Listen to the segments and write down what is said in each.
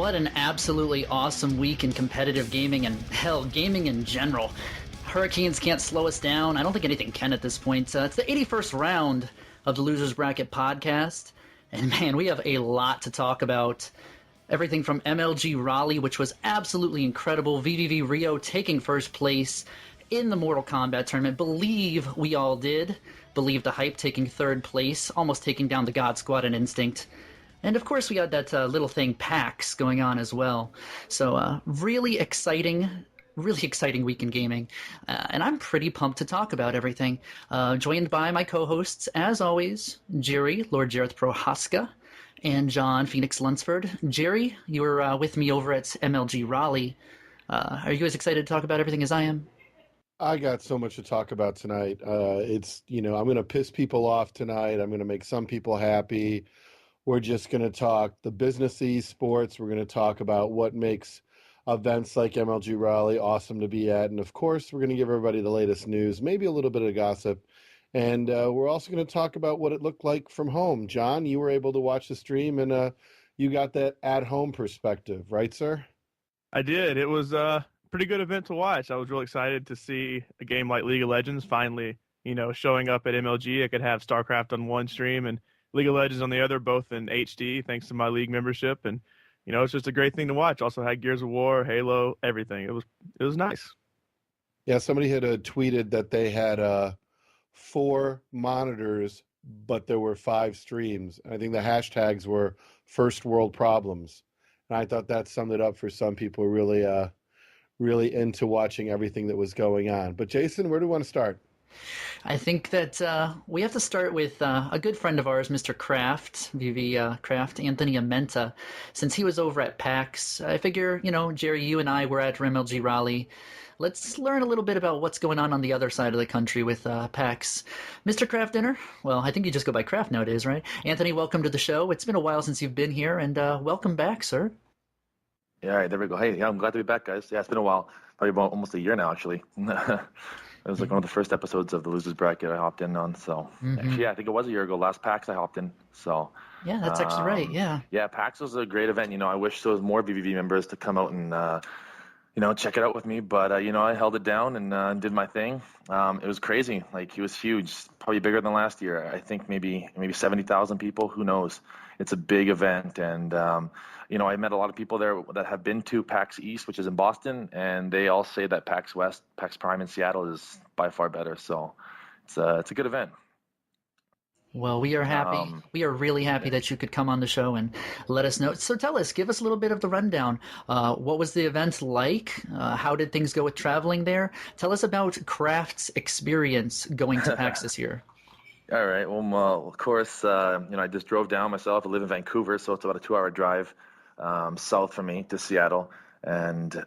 What an absolutely awesome week in competitive gaming and, hell, gaming in general. Hurricanes can't slow us down. I don't think anything can at this point. It's the 81st round of the Losers Bracket podcast. And man, we have a lot to talk about. Everything from MLG Raleigh, which was absolutely incredible. VVV Rio taking first place in the Mortal Kombat tournament. Believe we all did. Believe the Hype taking third place, almost taking down the God Squad and Instinct. And of course, we got that little thing PAX going on as well. So really exciting week in gaming. And I'm pretty pumped to talk about everything. Joined by my co-hosts, as always, Jerry, LordJerith Prohaska, and John Phoenix Lunsford. Jerry, you were with me over at MLG Raleigh. Are you as excited to talk about everything as I am? I got so much to talk about tonight. I'm going to piss people off tonight. I'm going to make some people happy. We're just going to talk the business of esports. We're going to talk about what makes events like MLG Raleigh awesome to be at. And of course, we're going to give everybody the latest news, maybe a little bit of gossip. And we're also going to talk about what it looked like from home. John, you were able to watch the stream and you got that at-home perspective, right, sir? I did. It was a pretty good event to watch. I was really excited to see a game like League of Legends finally, showing up at MLG. I could have Starcraft on one stream and League of Legends on the other, both in HD, thanks to my league membership. And, it's just a great thing to watch. Also had Gears of War, Halo, everything. It was nice. Yeah, somebody had tweeted that they had 4 monitors, but there were 5 streams. And I think the hashtags were first world problems. And I thought that summed it up for some people really into watching everything that was going on. But Jason, where do we want to start? I think that we have to start with a good friend of ours, Mr. Kraft, VV Kraft, Anthony Amenta. Since he was over at PAX, I figure, Jerry, you and I were at MLG Raleigh. Let's learn a little bit about what's going on the other side of the country with PAX. Mr. Kraft Dinner? Well, I think you just go by Kraft nowadays, right? Anthony, welcome to the show. It's been a while since you've been here, and welcome back, sir. Yeah, all right, there we go. Hey, yeah, I'm glad to be back, guys. Yeah, it's been a while. Probably about almost a year now, actually. It was like one of the first episodes of the Losers Bracket I hopped in on. So, Actually, yeah, I think it was a year ago. Last PAX I hopped in. So, yeah, that's actually right. Yeah. Yeah, PAX was a great event. I wish there was more VVV members to come out and, check it out with me. But, I held it down and did my thing. It was crazy. Like, it was huge. Probably bigger than last year. I think maybe 70,000 people. Who knows? It's a big event. And, I met a lot of people there that have been to PAX East, which is in Boston, and they all say that PAX West, PAX Prime in Seattle is by far better. So it's a good event. Well, we are happy. We are really happy that you could come on the show and let us know. So tell us, give us a little bit of the rundown. What was the event like? How did things go with traveling there? Tell us about Kraft's experience going to PAX this year. All right. Well, of course, I just drove down myself. I live in Vancouver, so it's about a 2-hour drive south from me to Seattle. And,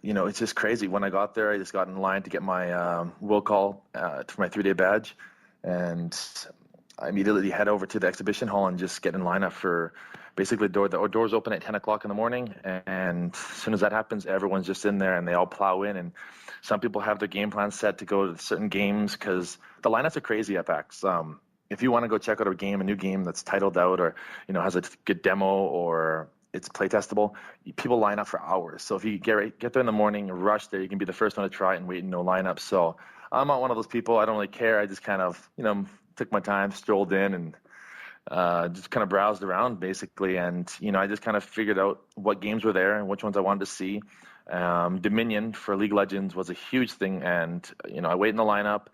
it's just crazy. When I got there, I just got in line to get my will call for my 3-day badge. And I immediately head over to the exhibition hall and just get in line up for basically the doors open at 10 o'clock in the morning. And as soon as that happens, everyone's just in there and they all plow in. And some people have their game plans set to go to certain games because the lineups are crazy at PAX. If you want to go check out a new game that's titled out or, has a good demo or it's playtestable, people line up for hours. So if you get there in the morning, rush there, you can be the first one to try it and wait in no lineup. So I'm not one of those people. I don't really care. I just kind of, took my time, strolled in and just kind of browsed around basically. And, I just kind of figured out what games were there and which ones I wanted to see. Dominion for League of Legends was a huge thing. And, I wait in the lineup,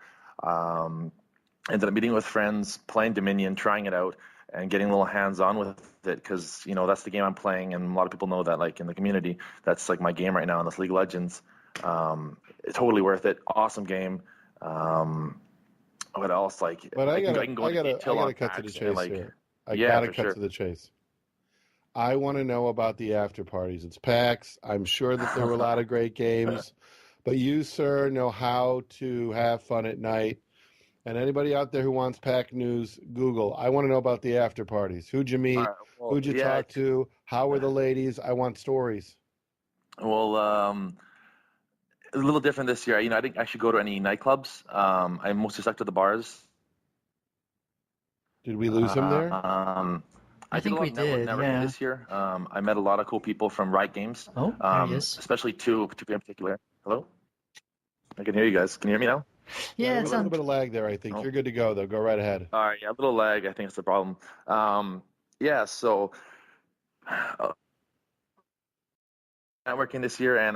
ended up meeting with friends, playing Dominion, trying it out and getting a little hands-on with it because, that's the game I'm playing. And a lot of people know that, like, in the community, that's, like, my game right now in this League of Legends. It's totally worth it. Awesome game. What else? Like, but I gotta cut to the chase here. I gotta cut to the chase. I want to know about the after parties. It's PAX. I'm sure that there were a lot of great games, but you, sir, know how to have fun at night. And anybody out there who wants PAX news, Google. I want to know about the after parties. Who'd you meet? Who'd you talk to? How were the ladies? I want stories. Well, a little different this year. I didn't actually go to any nightclubs. I mostly stuck to the bars. Did we lose him there? I did a think lot we of did, networking yeah. this year. I met a lot of cool people from Riot Games, Oh, there he is. especially two in particular. Hello? I can hear you guys. Can you hear me now? Yeah, Yeah, a it little sounds. bit of lag there, I think. No? You're good to go, though. Go right ahead. All right, yeah, a little lag. I think it's the problem. Yeah, so networking this year, and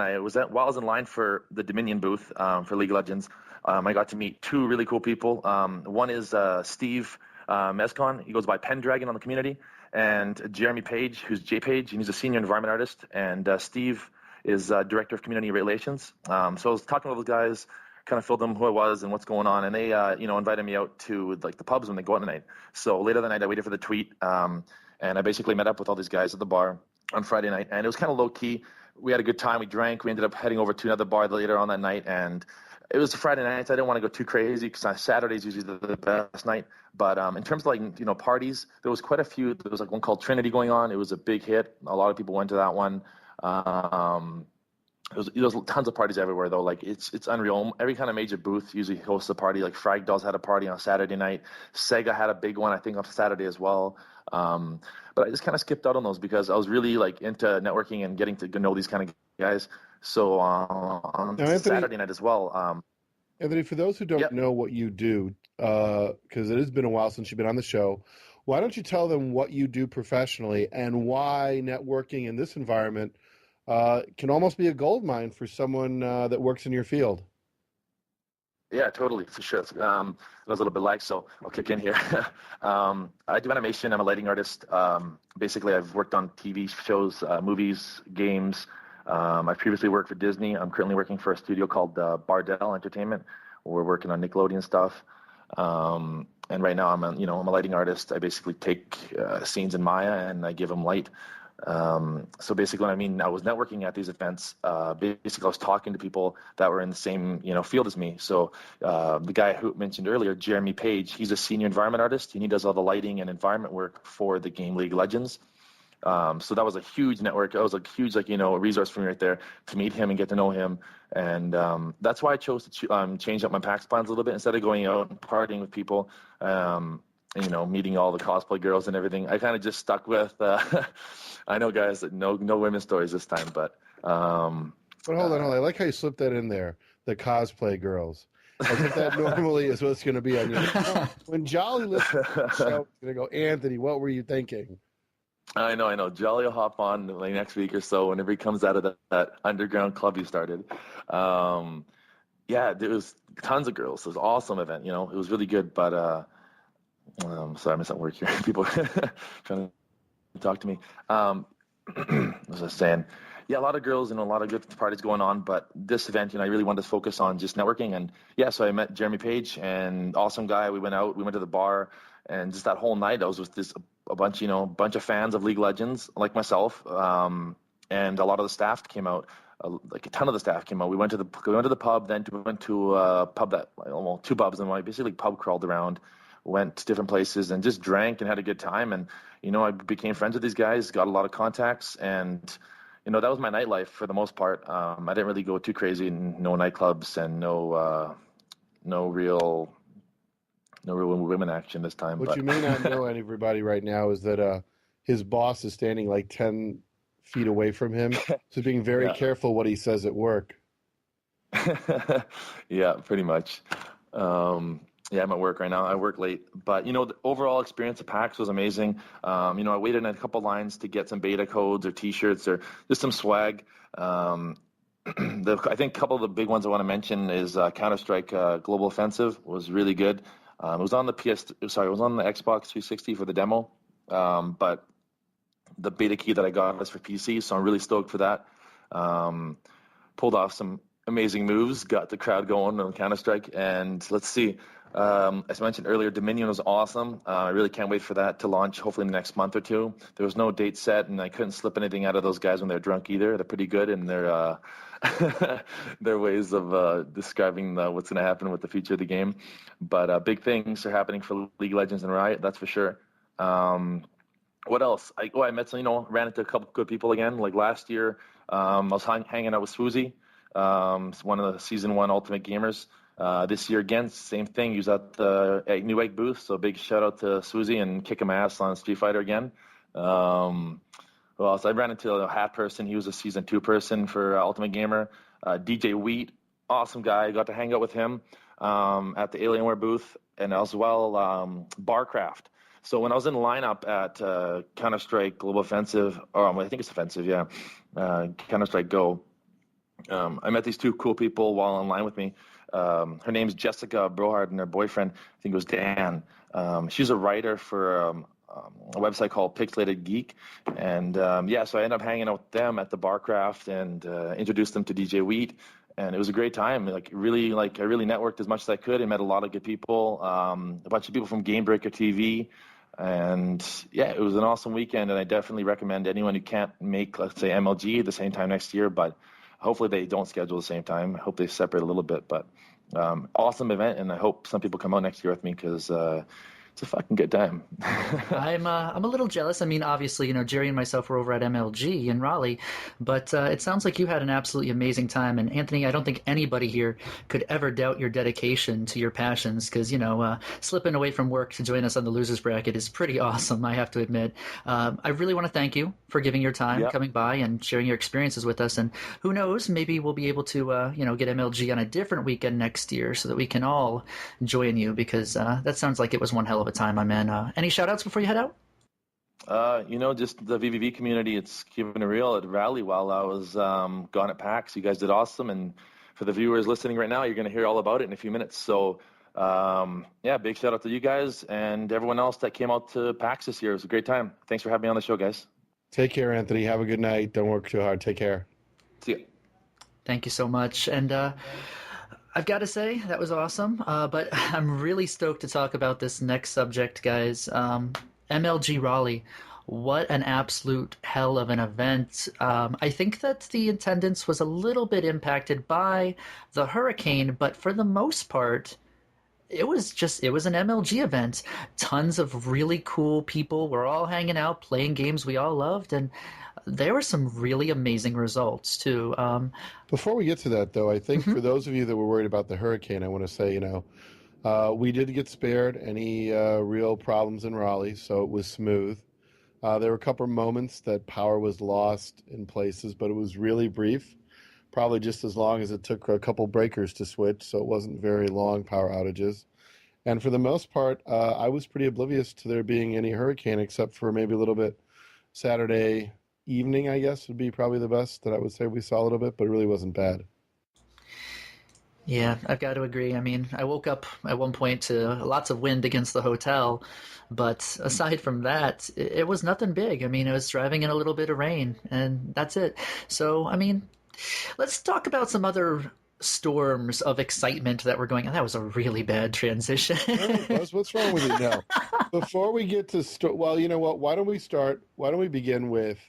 while I was in line for the Dominion booth for League of Legends, I got to meet two really cool people. One is Steve Mescon. He goes by Pendragon on the community, and Jeremy Page, who's J Page, and he's a senior environment artist. And Steve is director of community relations. So I was talking to those guys, kind of filled them who I was and what's going on, and they invited me out to like the pubs when they go out tonight. So later that night, I waited for the tweet, and I basically met up with all these guys at the bar on Friday night, and it was kind of low key. We had a good time. We drank. We ended up heading over to another bar later on that night, and it was a Friday night. So I didn't want to go too crazy because Saturday's usually the best night. But in terms of parties, there was quite a few. There was like one called Trinity going on. It was a big hit. A lot of people went to that one. There's tons of parties everywhere though. Like it's unreal. Every kind of major booth usually hosts a party. Like Frag Dolls had a party on Saturday night. Sega had a big one, I think, on Saturday as well. But I just kind of skipped out on those because I was really like into networking and getting to know these kind of guys. So on Now, Anthony, Saturday night as well. Anthony, for those who don't Yep. know what you do, because it has been a while since you've been on the show, why don't you tell them what you do professionally and why networking in this environment can almost be a gold mine for someone that works in your field? Yeah, totally, for sure. It was a little bit lag, so I'll kick in here. I do animation. I'm a lighting artist. Basically, I've worked on TV shows, movies, games. I've previously worked for Disney. I'm currently working for a studio called Bardell Entertainment. We're working on Nickelodeon stuff. And right now, I'm a lighting artist. I basically take scenes in Maya and I give them light. So basically, I was networking at these events. Basically, I was talking to people that were in the same, field as me. So the guy who mentioned earlier, Jeremy Page, he's a senior environment artist, and he does all the lighting and environment work for the game League of Legends. So that was a huge network. That was a huge, resource for me right there to meet him and get to know him. And that's why I chose to change up my PAX plans a little bit instead of going out and partying with people. Meeting all the cosplay girls and everything. I kind of just stuck with. I know, guys, that no women's stories this time, but. But hold on. I like how you slipped that in there. The cosplay girls, as if that normally is what's going to be on you. When Jolly listens to the show, he's going to go, Anthony, what were you thinking? I know. Jolly will hop on like next week or so whenever he comes out of that underground club he started. Yeah, there was tons of girls. It was an awesome event. It was really good. But sorry, I missed that work here. People trying to talk to me. What was I saying? Yeah, a lot of girls and a lot of good parties going on. But this event, I really wanted to focus on just networking. And yeah, so I met Jeremy Page, and awesome guy. We went out. We went to the bar, and just that whole night, I was with a bunch of fans of League of Legends like myself, and a lot of the staff came out. Like a ton of the staff came out. We went to the pub, then went to a pub two pubs, and I basically pub crawled around, went to different places, and just drank and had a good time. And I became friends with these guys, got a lot of contacts, and that was my nightlife for the most part. I didn't really go too crazy, no nightclubs and no real women action this time. What you may not know, everybody, right now is that his boss is standing like 10 feet away from him, so being very careful what he says at work. Yeah, pretty much. Yeah, I'm at work right now. I work late, but the overall experience of PAX was amazing. I waited in a couple lines to get some beta codes or T-shirts or just some swag. I think a couple of the big ones I want to mention is Counter-Strike Global Offensive was really good. It was on the Xbox 360 for the demo, but the beta key that I got is for PC, so I'm really stoked for that. Pulled off some amazing moves, got the crowd going on Counter-Strike, and let's see. As I mentioned earlier, Dominion was awesome. I really can't wait for that to launch, hopefully in the next month or two. There was no date set, and I couldn't slip anything out of those guys when they're drunk either. They're pretty good in their their ways of describing what's going to happen with the future of the game. But big things are happening for League of Legends and Riot, that's for sure. What else? I met some, ran into a couple good people again. Like last year, I was hanging out with Swoozy, one of the Season 1 Ultimate Gamers. This year, again, same thing. He was at the New Egg booth, so big shout out to Swoozy and kicking my ass on Street Fighter again. Well, so I ran into a Hat person. He was a Season 2 person for Ultimate Gamer. DJ Wheat, awesome guy. Got to hang out with him at the Alienware booth, and as well Kraft. So when I was in the lineup at Counter-Strike Global Offensive, or I think it's Offensive, yeah, Counter-Strike Go, I met these two cool people while in line with me. Her name's Jessica Brohard, and her boyfriend, I think it was Dan. She's a writer for a website called Pixelated Geek, and so I ended up hanging out with them at the Barcraft and introduced them to DJ Wheat, and it was a great time. I really networked as much as I could and met a lot of good people, a bunch of people from Game Breaker TV, and yeah, it was an awesome weekend. And I definitely recommend anyone who can't make, let's say, MLG at the same time next year, but hopefully they don't schedule the same time. I hope they separate a little bit, but awesome event, and I hope some people come out next year with me because it's a fucking good time. I'm a little jealous. I mean, obviously, Jerry and myself were over at MLG in Raleigh, but it sounds like you had an absolutely amazing time. And Anthony, I don't think anybody here could ever doubt your dedication to your passions, because slipping away from work to join us on the Losers Bracket is pretty awesome, I have to admit. I really want to thank you for giving your time, coming by and sharing your experiences with us. And who knows, maybe we'll be able to get MLG on a different weekend next year so that we can all join you, because that sounds like it was one hell of a time, my man. Any shout outs before you head out? Just the VVV community. It's keeping it real at Raleigh while I was gone at PAX. You guys did awesome, and for the viewers listening right now, you're going to hear all about it in a few minutes. So big shout out to you guys and everyone else that came out to PAX this year. It was a great time. Thanks for having me on the show, guys. Take care, Anthony. Have a good night. Don't work too hard. Take care. See ya. Thank you so much. And I've got to say, that was awesome, but I'm really stoked to talk about this next subject, guys. MLG Raleigh, what an absolute hell of an event. I think that the attendance was a little bit impacted by the hurricane, but for the most part, it was an MLG event. Tons of really cool people were all hanging out, playing games we all loved, and there were some really amazing results too. Before we get to that, though, I think for those of you that were worried about the hurricane, I want to say, we did get spared any real problems in Raleigh, so it was smooth. There were a couple of moments that power was lost in places, but it was really brief, probably just as long as it took a couple breakers to switch, so it wasn't very long power outages. And for the most part, I was pretty oblivious to there being any hurricane, except for maybe a little bit Saturday evening, I guess, would be probably the best that I would say we saw a little bit, but it really wasn't bad. Yeah, I've got to agree. I mean, I woke up at one point to lots of wind against the hotel, but aside from that, it was nothing big. I mean, I was driving in a little bit of rain, and that's it. So, I mean, let's talk about some other storms of excitement that were going on. That was a really bad transition. What's wrong with you now? Before we get to well, you know what? Why don't we begin with,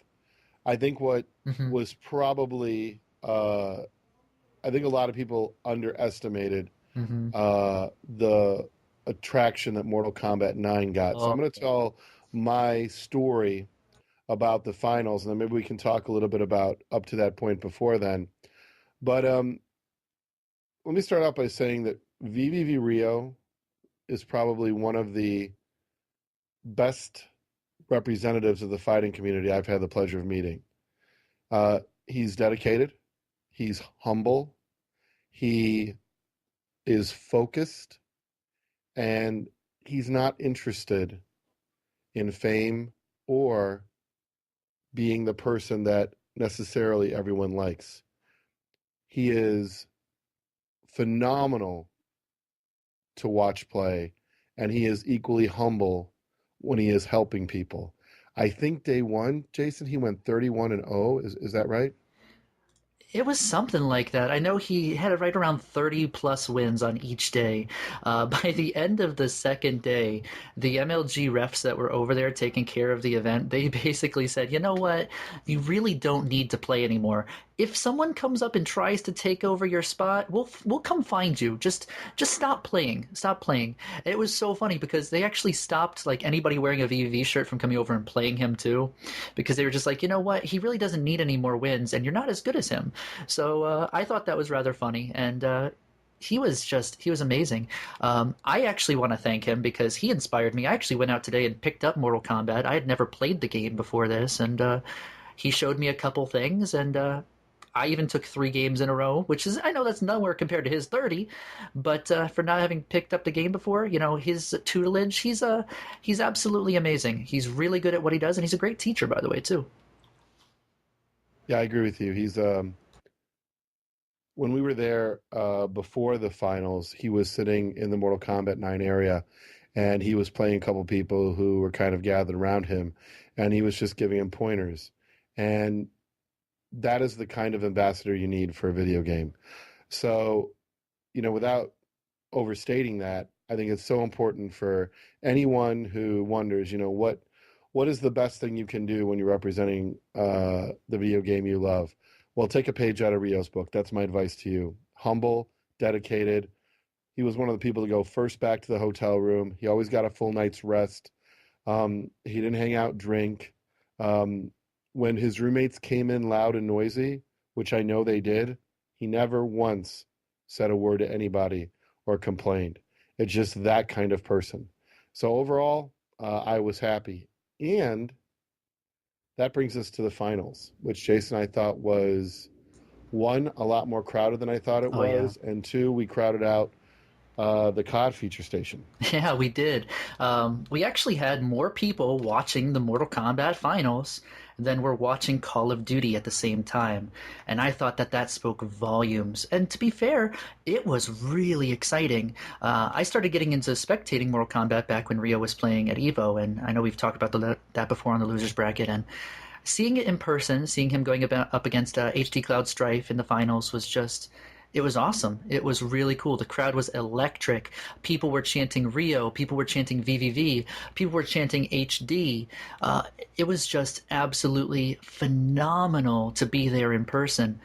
I think what was probably, I think a lot of people underestimated the attraction that Mortal Kombat 9 got. So I'm going to tell my story about the finals, and then maybe we can talk a little bit about up to that point before then. But let me start out by saying that VVV Rio is probably one of the best representatives of the fighting community I've had the pleasure of meeting. He's dedicated. He's humble. He is focused. And he's not interested in fame or being the person that necessarily everyone likes. He is phenomenal to watch play, and he is equally humble when he is helping people. I think day one, Jason, he went 31-0. Is that right? It was something like that. I know he had right around 30 plus wins on each day. By the end of the second day, the MLG refs that were over there taking care of the event, they basically said, you know what? You really don't need to play anymore. If someone comes up and tries to take over your spot, we'll come find you. Just stop playing. Stop playing. It was so funny because they actually stopped like anybody wearing a VVV shirt from coming over and playing him too, because they were just like, you know what? He really doesn't need any more wins, and you're not as good as him. So I thought that was rather funny, and he was amazing. I actually want to thank him because he inspired me. I actually went out today and picked up Mortal Kombat. I had never played the game before this, and he showed me a couple things, and I even took 3 games in a row, which is, I know that's nowhere compared to his 30, but for not having picked up the game before, his tutelage, he's absolutely amazing. He's really good at what he does, and he's a great teacher, by the way, too. Yeah, I agree with you. He's when we were there before the finals, he was sitting in the Mortal Kombat 9 area, and he was playing a couple people who were kind of gathered around him, and he was just giving him pointers. And that is the kind of ambassador you need for a video game. So, without overstating that, I think it's so important for anyone who wonders, what is the best thing you can do when you're representing the video game you love? Well, take a page out of Rio's book. That's my advice to you. Humble, dedicated. He was one of the people to go first back to the hotel room. He always got a full night's rest. He didn't hang out, drink. When his roommates came in loud and noisy, which I know they did, he never once said a word to anybody or complained. It's just that kind of person. So overall, I was happy. And that brings us to the finals, which Jason I thought was, 1, a lot more crowded than I thought it was, yeah. And 2, we crowded out the COD feature station. Yeah, we did. We actually had more people watching the Mortal Kombat finals than were watching Call of Duty at the same time. And I thought that spoke volumes. And to be fair, it was really exciting. I started getting into spectating Mortal Kombat back when Rio was playing at EVO, and I know we've talked about that before on the Losers Bracket, and seeing it in person, seeing him going up against HD Cloud Strife in the finals was just... It was awesome. It was really cool. The crowd was electric. People were chanting Rio. People were chanting VVV. People were chanting HD. It was just absolutely phenomenal to be there in person.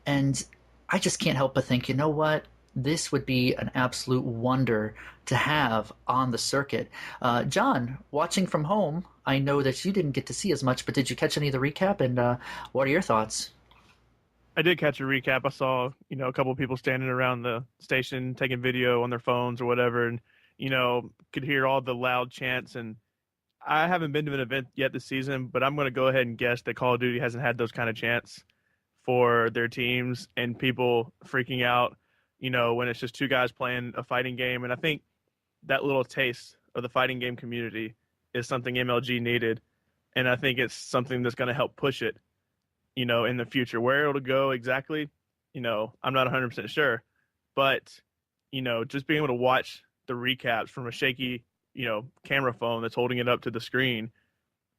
And I just can't help but think, you know what? This would be an absolute wonder to have on the circuit. John, watching from home, I know that you didn't get to see as much, but did you catch any of the recap? And what are your thoughts? I did catch a recap. I saw, a couple of people standing around the station taking video on their phones or whatever, and, could hear all the loud chants. And I haven't been to an event yet this season, but I'm going to go ahead and guess that Call of Duty hasn't had those kind of chants for their teams and people freaking out, when it's just 2 guys playing a fighting game. And I think that little taste of the fighting game community is something MLG needed. And I think it's something that's going to help push it, in the future. Where it'll go exactly, I'm not 100% sure. But, just being able to watch the recaps from a shaky, camera phone that's holding it up to the screen,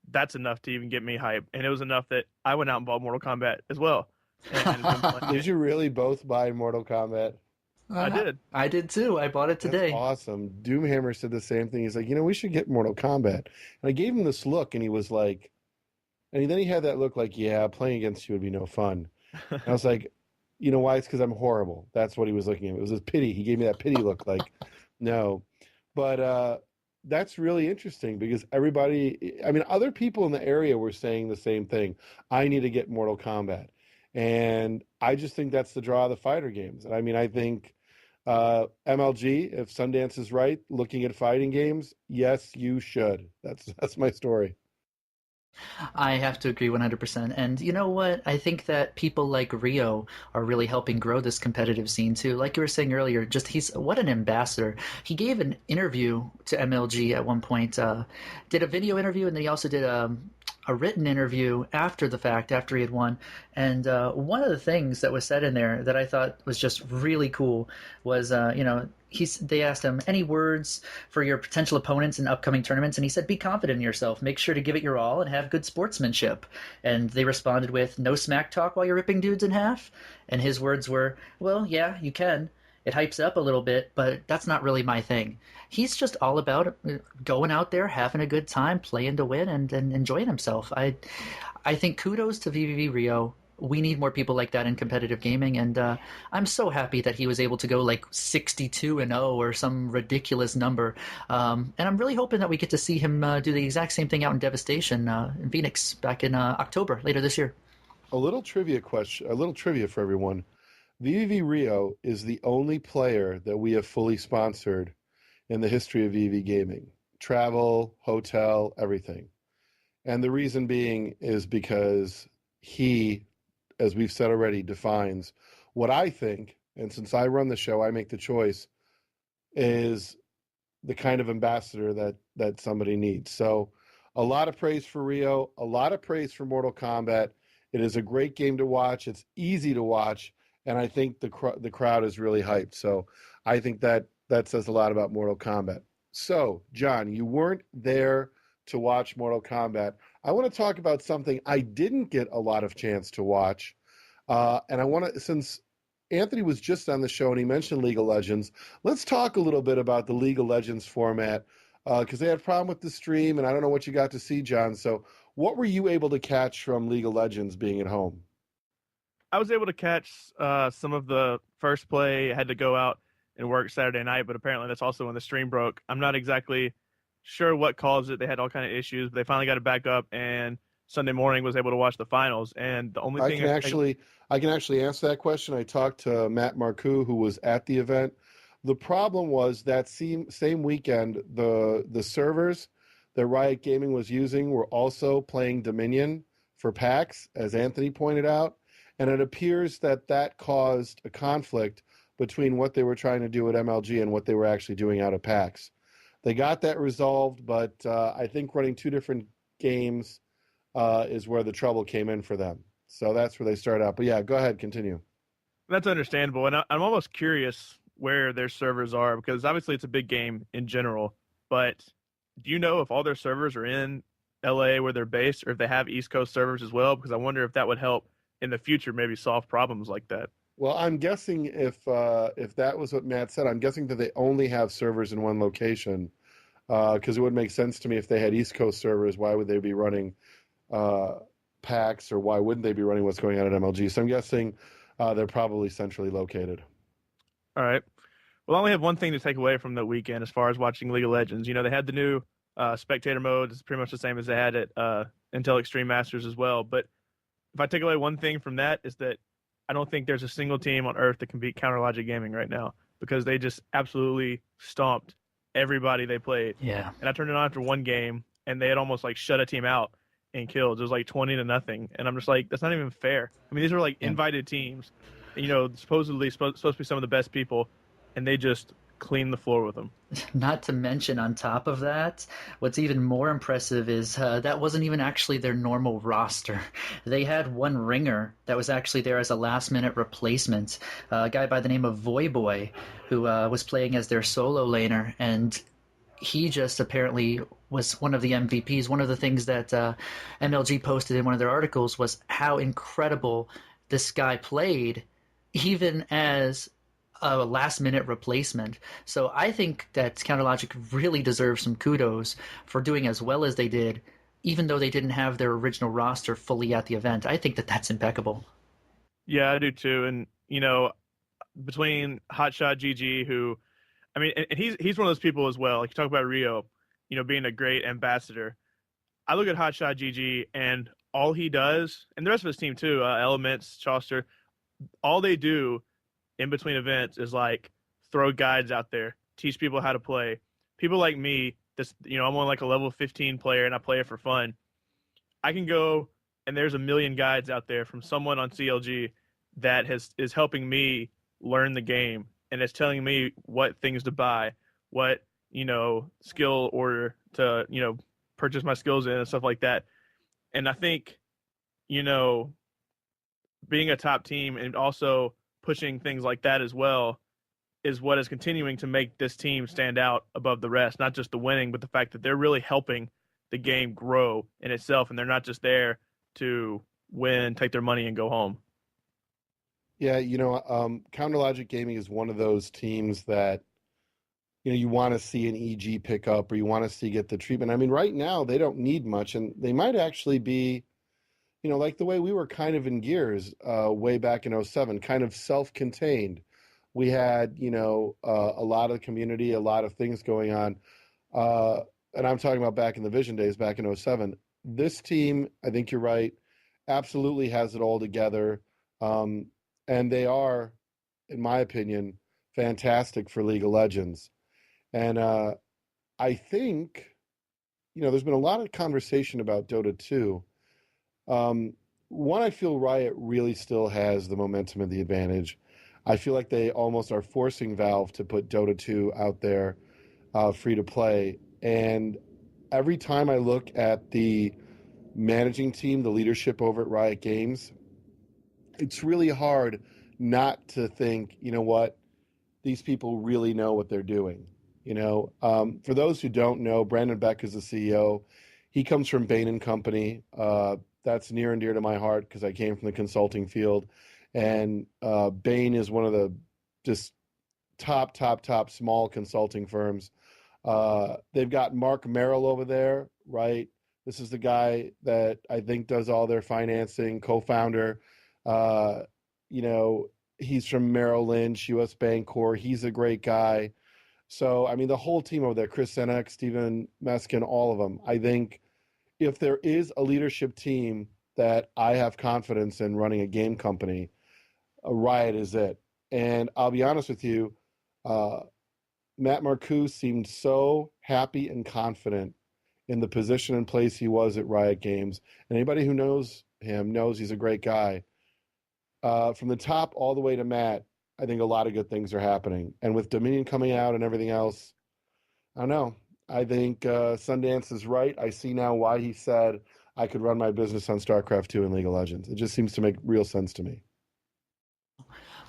that's enough to even get me hype. And it was enough that I went out and bought Mortal Kombat as well. Did you really both buy Mortal Kombat? I did. I did too. I bought it today. That's awesome. Doomhammer said the same thing. He's like, we should get Mortal Kombat. And I gave him this look, and he was like, and then he had that look like, yeah, playing against you would be no fun. And I was like, you know why? It's because I'm horrible. That's what he was looking at. It was his pity. He gave me that pity look like, no. But that's really interesting because other people in the area were saying the same thing. I need to get Mortal Kombat. And I just think that's the draw of the fighter games. And I think MLG, if Sundance is right, looking at fighting games, yes, you should. That's my story. I have to agree 100%. And you know what? I think that people like Rio are really helping grow this competitive scene too. Like you were saying earlier, he's what an ambassador. He gave an interview to MLG at one point, did a video interview, and then he also did a written interview after the fact, after he had won. And one of the things that was said in there that I thought was just really cool was, they asked him, any words for your potential opponents in upcoming tournaments? And he said, be confident in yourself. Make sure to give it your all and have good sportsmanship. And they responded with, no smack talk while you're ripping dudes in half. And his words were, well, yeah, you can. It hypes it up a little bit, but that's not really my thing. He's just all about going out there, having a good time, playing to win, and enjoying himself. I think kudos to VVV Rio. We need more people like that in competitive gaming, and I'm so happy that he was able to go like 62-0 or some ridiculous number. And I'm really hoping that we get to see him do the exact same thing out in Devastation in Phoenix back in October later this year. A little trivia for everyone. VVV Rio is the only player that we have fully sponsored in the history of VV gaming. Travel, hotel, everything. And the reason being is because he, as we've said already, defines what I think, and since I run the show, I make the choice, is the kind of ambassador that somebody needs. So a lot of praise for Rio, a lot of praise for Mortal Kombat. It is a great game to watch. It's easy to watch, and I think the crowd is really hyped. So I think that says a lot about Mortal Kombat. So, John, you weren't there to watch Mortal Kombat. I want to talk about something I didn't get a lot of chance to watch, and I want to, since Anthony was just on the show and he mentioned League of Legends, let's talk a little bit about the League of Legends format, because they had a problem with the stream, and I don't know what you got to see, John. So what were you able to catch from League of Legends being at home? I was able to catch some of the first play. I had to go out and work Saturday night, but apparently that's also when the stream broke. I'm not exactly sure what caused it. They had all kind of issues, but they finally got it back up, and Sunday morning was able to watch the finals. And the only thing I can actually answer that question. I talked to Matt Marcoux, who was at the event. The problem was that same weekend, the servers that Riot Gaming was using were also playing Dominion for PAX, as Anthony pointed out, and it appears that caused a conflict between what they were trying to do at MLG and what they were actually doing out at PAX. They got that resolved, but I think running two different games is where the trouble came in for them. So that's where they start out. But yeah, go ahead, continue. That's understandable, and I'm almost curious where their servers are, because obviously it's a big game in general, but do you know if all their servers are in LA where they're based, or if they have East Coast servers as well? Because I wonder if that would help in the future maybe solve problems like that. Well, I'm guessing if that was what Matt said, I'm guessing that they only have servers in one location, because it would make sense to me if they had East Coast servers. Why would they be running PAX, or why wouldn't they be running what's going on at MLG? So I'm guessing they're probably centrally located. All right. Well, I only have one thing to take away from the weekend as far as watching League of Legends. You know, they had the new spectator mode. It's pretty much the same as they had at Intel Extreme Masters as well. But if I take away one thing from that, is that I don't think there's a single team on Earth that can beat Counter Logic Gaming right now, because they just absolutely stomped everybody they played. Yeah. And I turned it on after one game, and they had almost like shut a team out in kills. It was like 20-0, and I'm just like, that's not even fair. I mean, these are like invited teams, you know, supposedly supposed to be some of the best people, and they just cleaned the floor with them. Not to mention, on top of that, what's even more impressive is that wasn't even actually their normal roster. They had one ringer that was actually there as a last-minute replacement, a guy by the name of Voyboy, who was playing as their solo laner, and he just apparently was one of the MVPs. One of the things that MLG posted in one of their articles was how incredible this guy played, even as a last-minute replacement. So I think that Counterlogic really deserves some kudos for doing as well as they did, even though they didn't have their original roster fully at the event. I think that that's impeccable. Yeah, I do too. And, you know, between Hotshot GG, who, I mean, and he's one of those people as well. Like, you talk about Rio, you know, being a great ambassador. I look at Hotshot GG, and all he does, and the rest of his team too, Elements, Chauster, all they do in between events is like throw guides out there, teach people how to play. People like me, this, you know, I'm on like a level 15 player and I play it for fun. I can go, and there's a million guides out there from someone on CLG that is helping me learn the game, and it's telling me what things to buy, what, you know, skill order to, you know, purchase my skills in and stuff like that. And I think, you know, being a top team and also pushing things like that as well is what is continuing to make this team stand out above the rest. Not just the winning, but the fact that they're really helping the game grow in itself, and they're not just there to win, take their money, and go home. Yeah, you know, Counter Logic Gaming is one of those teams that, you know, you want to see an EG pick up, or you want to see get the treatment. I mean, right now they don't need much, and they might actually be, you know, like the way we were kind of in Gears way back in 07, kind of self-contained. We had, you know, a lot of the community, a lot of things going on. And I'm talking about back in the Vision days, back in 07. This team, I think you're right, absolutely has it all together. And they are in my opinion, fantastic for League of Legends. And I think, there's been a lot of conversation about Dota 2. One, I feel Riot really still has the momentum and the advantage. I feel like they almost are forcing Valve to put Dota 2 out there free to play. And every time I look at the managing team, the leadership over at Riot Games, it's really hard not to think, you know what, these people really know what they're doing. For those who don't know, Brandon Beck is the CEO. He comes from Bain and Company. That's near and dear to my heart because I came from the consulting field. And Bain is one of the just top small consulting firms. They've got Mark Merrill over there, right? This is the guy that I think does all their financing, co-founder. He's from Merrill Lynch, US Bancorp. He's a great guy. So, I mean, the whole team over there, Chris Senek, Stephen Meskin, all of them. I think if there is a leadership team that I have confidence in running a game company, Riot is it. And I'll be honest with you, Matt Marcoux seemed so happy and confident in the position and place he was at Riot Games. And anybody who knows him knows he's a great guy. From the top all the way to Matt, I think a lot of good things are happening. And with Dominion coming out and everything else, I don't know. I think Sundance is right. I see now why he said I could run my business on Starcraft II and League of Legends. It just seems to make real sense to me.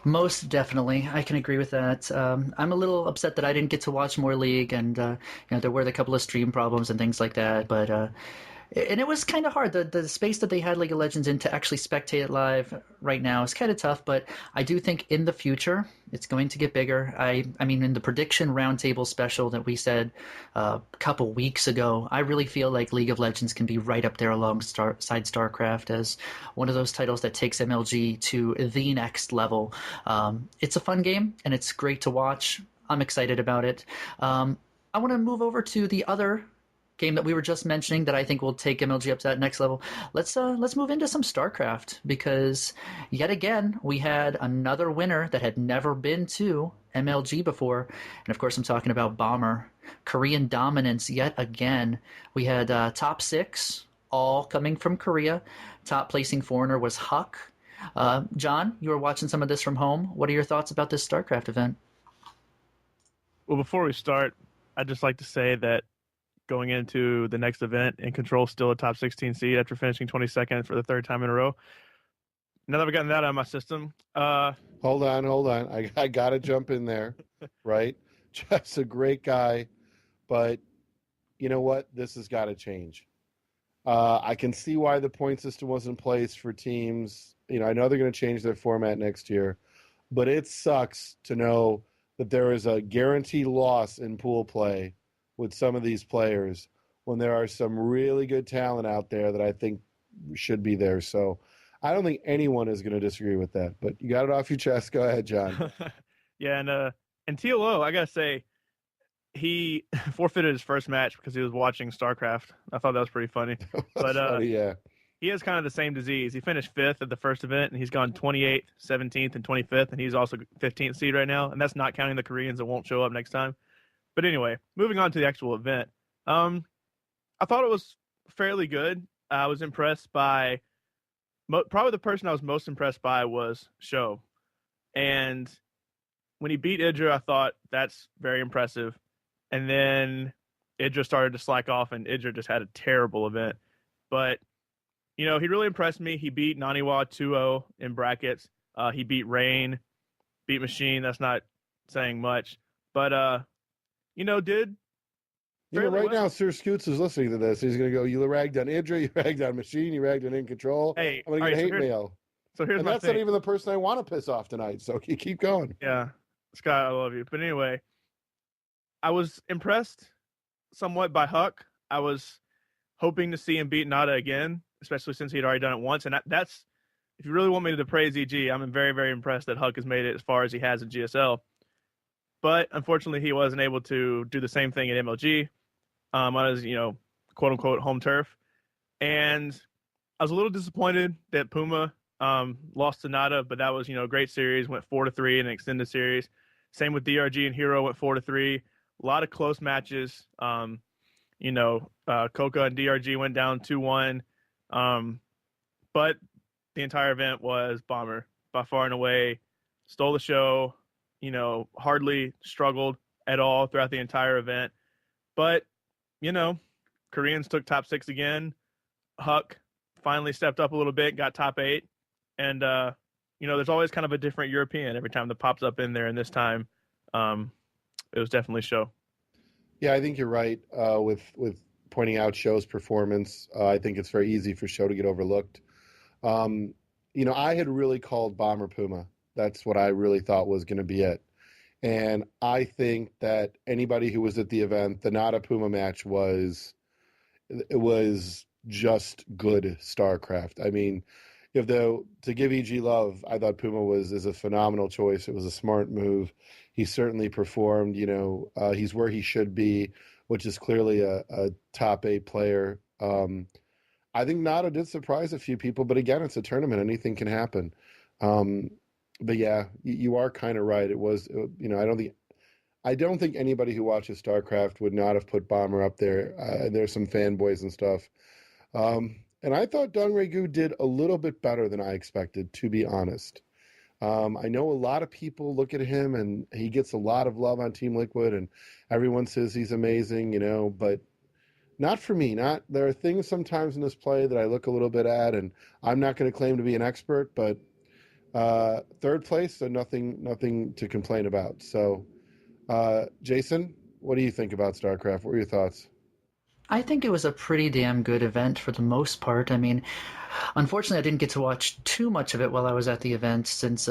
Most definitely, I can agree with that. I'm a little upset that I didn't get to watch more League, and there were a couple of stream problems and things like that. But and it was kind of hard. The space that they had League of Legends in to actually spectate it live right now is kind of tough. But I do think in the future it's going to get bigger. I mean, in the prediction roundtable special that we said a couple weeks ago, I really feel like League of Legends can be right up there alongside StarCraft as one of those titles that takes MLG to the next level. It's a fun game and it's great to watch. I'm excited about it. I want to move over to the other game that we were just mentioning that I think will take MLG up to that next level. Let's move into some StarCraft, because yet again we had another winner that had never been to MLG before, and of course I'm talking about Bomber. Korean dominance yet again. We had top 6 all coming from Korea. Top placing foreigner was Huck. John, you were watching some of this from home. What are your thoughts about this StarCraft event? Well, before we start, I'd just like to say that going into the next event, and Control still a top 16 seed after finishing 22nd for the 3rd time in a row. Now that I've gotten that out of my system. Hold on. I got to jump in there, right? Jeff's a great guy, but you know what? This has got to change. I can see why the point system was in place for teams. I know they're going to change their format next year, but it sucks to know that there is a guaranteed loss in pool play with some of these players when there are some really good talent out there that I think should be there. So I don't think anyone is going to disagree with that, but you got it off your chest. Go ahead, John. Yeah. And TLO, I got to say, he forfeited his first match because he was watching StarCraft. I thought that was pretty funny. Funny, yeah. He has kind of the same disease. He finished 5th at the first event, and he's gone 28th, 17th, and 25th, and he's also 15th seed right now. And that's not counting the Koreans that won't show up next time. But anyway, moving on to the actual event. I thought it was fairly good. I was impressed by probably the person I was most impressed by was Sho. And when he beat Idra, I thought that's very impressive. And then Idra started to slack off, and Idra just had a terrible event. But, he really impressed me. He beat Naniwa 2-0 in brackets. He beat Rain, beat Machine. That's not saying much. But, did right well. now, Sir Scoots is listening to this. He's going to go, you ragged on Idra, you ragged on Machine, you ragged on In Control. Hey, I'm going to get hate mail. So here's and my that's thing. not even the person I want to piss off tonight, so keep going. Yeah, Scott, I love you. But anyway, I was impressed somewhat by Huck. I was hoping to see him beat Nada again, especially since he'd already done it once. And that's, if you really want me to praise EG, I'm very, very impressed that Huck has made it as far as he has in GSL. But unfortunately, he wasn't able to do the same thing at MLG on his, quote unquote home turf. And I was a little disappointed that Puma lost to Nada, but that was, a great series. Went 4-3 in an extended series. Same with DRG and Hero, went 4-3. A lot of close matches. Coca and DRG went down 2-1. But the entire event was Bomber by far and away. Stole the show, hardly struggled at all throughout the entire event. But, Koreans took top 6 again. Huck finally stepped up a little bit, got top 8. And, there's always kind of a different European every time that pops up in there. And this time, it was definitely Show. Yeah, I think you're right with pointing out Show's performance. I think it's very easy for Show to get overlooked. I had really called Bomber Puma. That's what I really thought was going to be it. And I think that anybody who was at the event, the Nada Puma match was just good StarCraft. I mean, to give EG love, I thought Puma is a phenomenal choice. It was a smart move. He certainly performed. He's where he should be, which is clearly a top 8 player. I think Nada did surprise a few people, but again, it's a tournament; anything can happen. But yeah, you are kind of right. It was, I don't think anybody who watches StarCraft would not have put Bomber up there. There's some fanboys and stuff. And I thought Dong Regu did a little bit better than I expected, to be honest. I know a lot of people look at him and he gets a lot of love on Team Liquid and everyone says he's amazing, but not for me. There are things sometimes in this play that I look a little bit at, and I'm not going to claim to be an expert, but third place, so nothing to complain about. So, Jason, what do you think about StarCraft? What were your thoughts? I think it was a pretty damn good event for the most part. I mean, unfortunately, I didn't get to watch too much of it while I was at the event since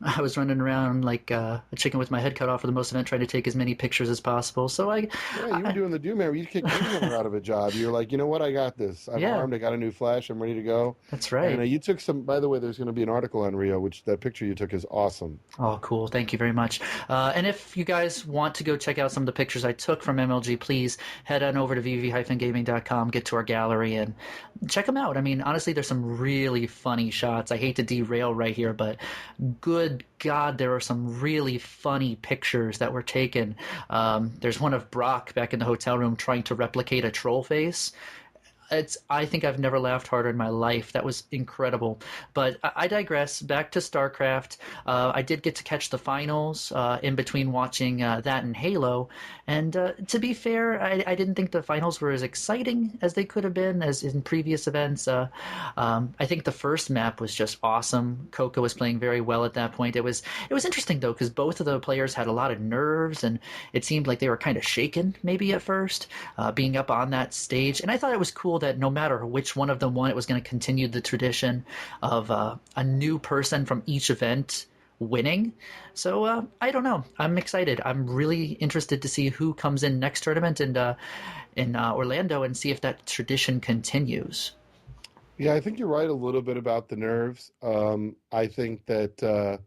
I was running around like a chicken with my head cut off for the most event, trying to take as many pictures as possible. So you were doing the Doom era. You kicked Doom out of a job. You're like, you know what? I got this. I'm armed. I got a new flash. I'm ready to go. That's right. And you took some. By the way, there's going to be an article on Rio, which that picture you took is awesome. Oh, cool. Thank you very much. And if you guys want to go check out some of the pictures I took from MLG, please head on over to vv-gaming.com, get to our gallery, and check them out. I mean, honestly, there's some really funny shots. I hate to derail right here, but good God, there are some really funny pictures that were taken. There's one of Brock back in the hotel room trying to replicate a troll face. I think I've never laughed harder in my life. That was incredible. But I digress. Back to StarCraft. I did get to catch the finals in between watching that and Halo. And to be fair, I didn't think the finals were as exciting as they could have been as in previous events. I think the first map was just awesome. Coca was playing very well at that point. It was interesting, though, because both of the players had a lot of nerves, and it seemed like they were kind of shaken maybe at first, being up on that stage. And I thought it was cool that no matter which one of them won, it was going to continue the tradition of a new person from each event winning. So I don't know. I'm excited. I'm really interested to see who comes in next tournament in Orlando and see if that tradition continues. Yeah, I think you're right a little bit about the nerves. I think that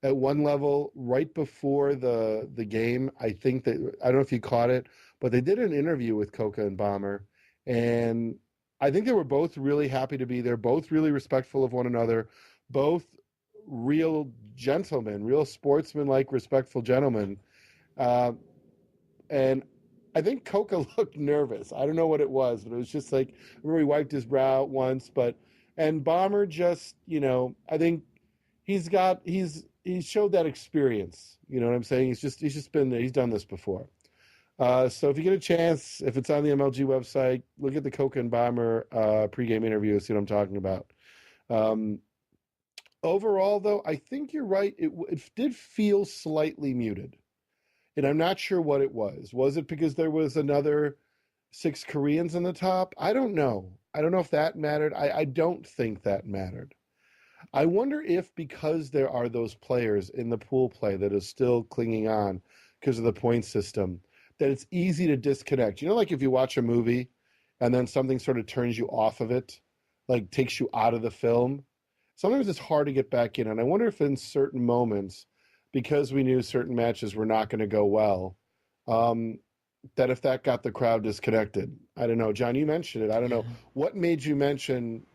at one level, right before the game, I think that, I don't know if you caught it, but they did an interview with Coca and Bomber, and I think they were both really happy to be there, both really respectful of one another, both real gentlemen, real sportsman-like, respectful gentlemen. And I think Coca looked nervous. I don't know what it was, but it was just like, I remember he wiped his brow once, and Bomber just, I think he's showed that experience. You know what I'm saying? He's just been there. He's done this before. So if you get a chance, if it's on the MLG website, look at the Coca and Bomber pregame interview, see what I'm talking about. Overall, though, I think you're right. It did feel slightly muted, and I'm not sure what it was. Was it because there was another 6 Koreans in the top? I don't know. I don't know if that mattered. I don't think that mattered. I wonder if because there are those players in the pool play that is still clinging on because of the point system, that it's easy to disconnect. Like if you watch a movie and then something sort of turns you off of it, like takes you out of the film, sometimes it's hard to get back in. And I wonder if in certain moments, because we knew certain matches were not going to go well, that if that got the crowd disconnected. I don't know. John, you mentioned it. I don't know. What made you mention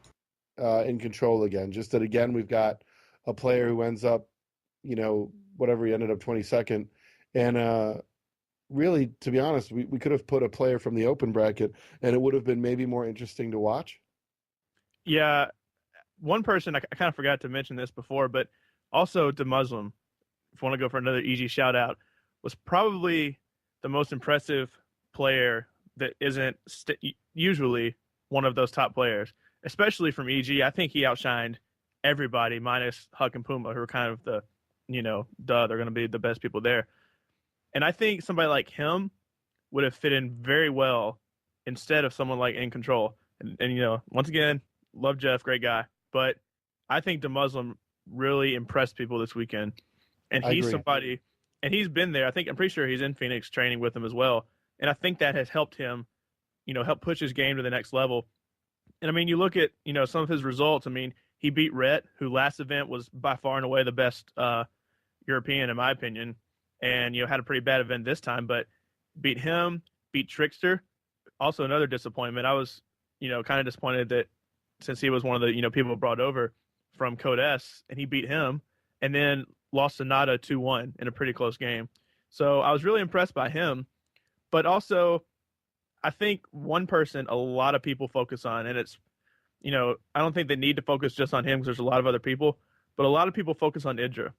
in control again. Just that again, we've got a player who ends up, whatever, he ended up 22nd, and really, to be honest, we could have put a player from the open bracket, and it would have been maybe more interesting to watch. Yeah, one person I kind of forgot to mention this before, but also to Muslim, if you want to go for another EG shout out, was probably the most impressive player that isn't usually one of those top players, especially from EG. I think he outshined everybody minus Huck and Puma, who are kind of the, they're going to be the best people there. And I think somebody like him would have fit in very well instead of someone like In Control. And once again, love Jeff, great guy. But I think the Muslim really impressed people this weekend. And he's somebody, and he's been there. I'm pretty sure he's in Phoenix training with him as well. And I think that has helped him, help push his game to the next level. And I mean, you look at, some of his results. I mean, he beat Rhett, who last event was by far and away the best European, in my opinion. And, had a pretty bad event this time, but beat him, beat Trickster. Also another disappointment. I was, kind of disappointed that since he was one of the, people brought over from Code S, and he beat him, and then lost to Nada 2-1 in a pretty close game. So I was really impressed by him. But also, I think one person a lot of people focus on, and it's, I don't think they need to focus just on him because there's a lot of other people, but a lot of people focus on Idra.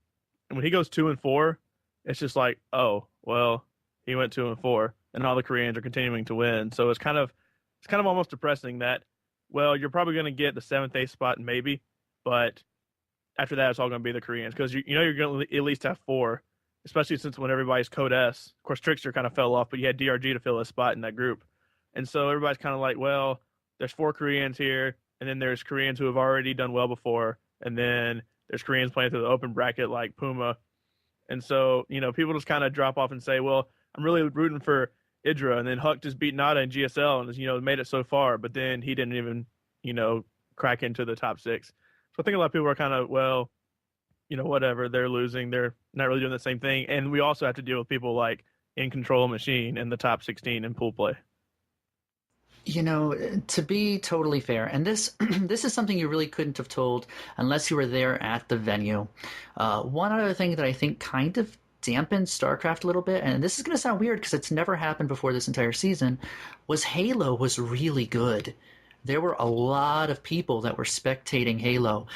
And when he goes 2-4, it's just like, oh, well, he went 2-4, and all the Koreans are continuing to win. So it's kind of almost depressing that, well, you're probably going to get the 7th, 8th spot maybe, but after that, it's all going to be the Koreans because you're going to at least have 4, especially since when everybody's Code S. Of course, Trickster kind of fell off, but you had DRG to fill a spot in that group. And so everybody's kind of like, well, there's 4 Koreans here, and then there's Koreans who have already done well before, and then there's Koreans playing through the open bracket like Puma. And so, people just kind of drop off and say, well, I'm really rooting for Idra, and then Huck just beat Nada in GSL and, made it so far, but then he didn't even, crack into the top 6. So I think a lot of people are kind of, well, whatever, they're losing. They're not really doing the same thing. And we also have to deal with people like In Control Machine in the top 16 in pool play. To be totally fair, and this this is something you really couldn't have told unless you were there at the venue. One other thing that I think kind of dampened StarCraft a little bit, and this is going to sound weird because it's never happened before this entire season, was Halo was really good. There were a lot of people that were spectating Halo,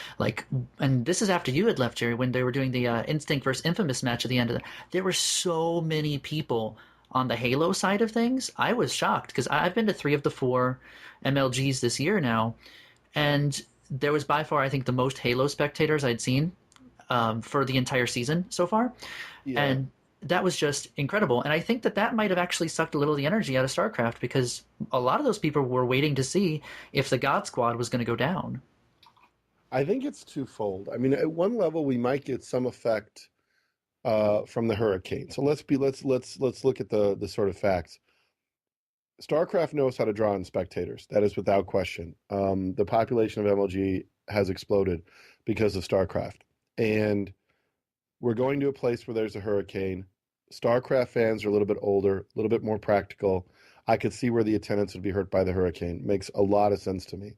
and this is after you had left, Jerry, when they were doing the Instinct versus Infamous match at the end of there were so many people on the Halo side of things. I was shocked because I've been to 3 of the 4 MLGs this year now, and there was by far, I think, the most Halo spectators I'd seen for the entire season so far. Yeah. And that was just incredible. And I think that might have actually sucked a little of the energy out of StarCraft because a lot of those people were waiting to see if the God Squad was going to go down. I think it's twofold. I mean, at one level, we might get some effect from the Hurricane. So let's look at the sort of facts. StarCraft knows how to draw in spectators. That is without question. The population of MLG has exploded because of StarCraft. And we're going to a place where there's a hurricane. StarCraft fans are a little bit older, a little bit more practical. I could see where the attendance would be hurt by the hurricane. Makes a lot of sense to me.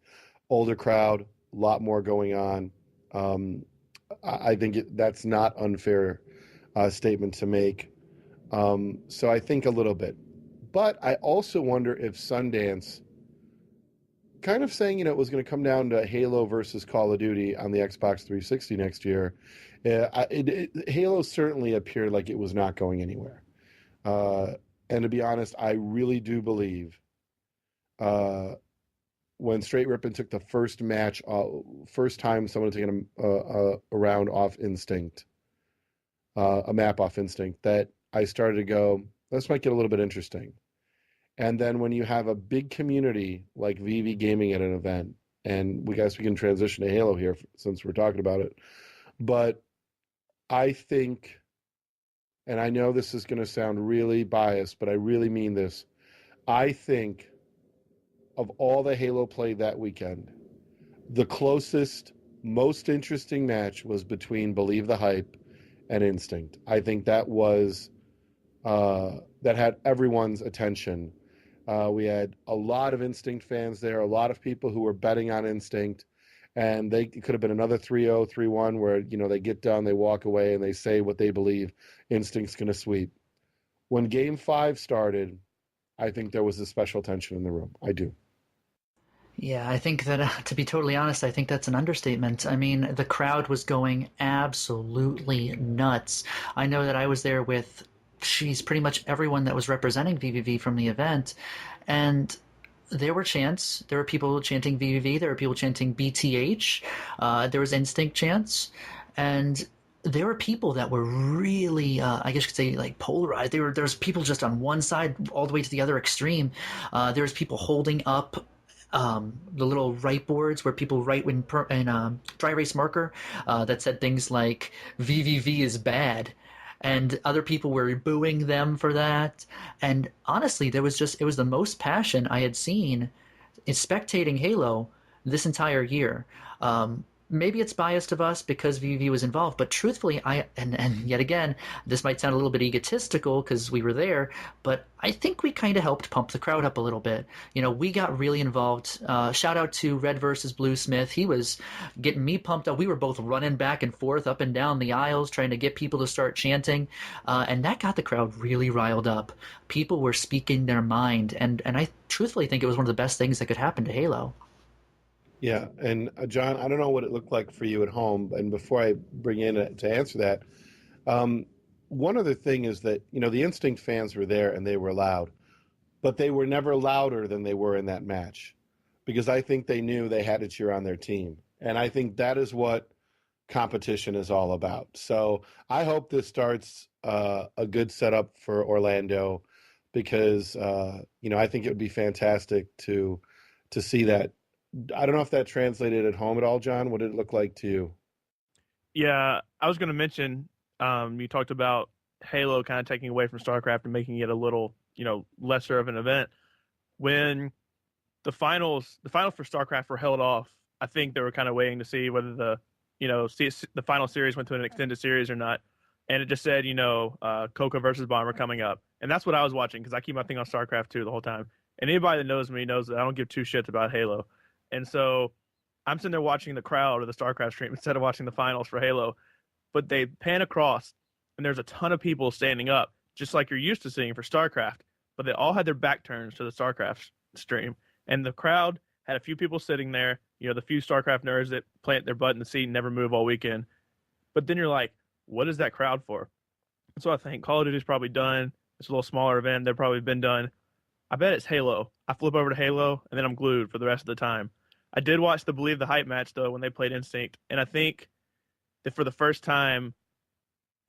Older crowd, a lot more going on. I think that's not unfair statement to make. So I think a little bit. But I also wonder if Sundance, kind of saying, it was going to come down to Halo versus Call of Duty on the Xbox 360 next year. Halo certainly appeared like it was not going anywhere. And to be honest, I really do believe when Straight Rippin took the first match, first time someone had taken a round off Instinct, a map off Instinct, that I started to go, this might get a little bit interesting. And then when you have a big community like VV Gaming at an event, and we can transition to Halo here since we're talking about it, but I think, and I know this is going to sound really biased, but I really mean this, I think of all the Halo play that weekend, the closest, most interesting match was between Believe the Hype and Instinct. I think that was, that had everyone's attention. We had a lot of Instinct fans there, a lot of people who were betting on Instinct, and it could have been another 3-0, 3-1 where, they get done, they walk away, and they say what they believe. Instinct's going to sweep. When Game 5 started, I think there was a special tension in the room. I do. Yeah, I think that, to be totally honest, I think that's an understatement. I mean, the crowd was going absolutely nuts. I know that I was there with, pretty much everyone that was representing VVV from the event, and there were chants. There were people chanting VVV. There were people chanting BTH. There was Instinct chants, and there were people that were really, I guess you could say, like polarized. There was people just on one side all the way to the other extreme. There was people holding up the little write boards where people write in dry erase marker that said things like VVV is bad, and other people were booing them for that. And honestly, it was the most passion I had seen in spectating Halo this entire year. Maybe it's biased of us because VV was involved, but truthfully, and yet again, this might sound a little bit egotistical because we were there, but I think we kind of helped pump the crowd up a little bit. We got really involved. Shout out to Red versus Blue Smith. He was getting me pumped up. We were both running back and forth up and down the aisles trying to get people to start chanting, and that got the crowd really riled up. People were speaking their mind, and I truthfully think it was one of the best things that could happen to Halo. Yeah, and John, I don't know what it looked like for you at home, and before I bring in to answer that, one other thing is that, the Instinct fans were there and they were loud, but they were never louder than they were in that match, because I think they knew they had to cheer on their team, and I think that is what competition is all about. So I hope this starts a good setup for Orlando, because, I think it would be fantastic to see that. I don't know if that translated at home at all, John. What did it look like to you? Yeah, I was going to mention, you talked about Halo kind of taking away from StarCraft and making it a little, lesser of an event. When the finals for StarCraft were held off, I think they were kind of waiting to see whether the final series went to an extended series or not. And it just said, Coca versus Bomber coming up. And that's what I was watching, because I keep my thing on StarCraft II the whole time. And anybody that knows me knows that I don't give two shits about Halo. And so I'm sitting there watching the crowd or the StarCraft stream instead of watching the finals for Halo. But they pan across, and there's a ton of people standing up, just like you're used to seeing for StarCraft. But they all had their back turns to the StarCraft stream. And the crowd had a few people sitting there, the few StarCraft nerds that plant their butt in the seat and never move all weekend. But then you're like, what is that crowd for? And so I think Call of Duty's probably done. It's a little smaller event. They've probably been done. I bet it's Halo. I flip over to Halo, and then I'm glued for the rest of the time. I did watch the Believe the Hype match, though, when they played Instinct, and I think that for the first time,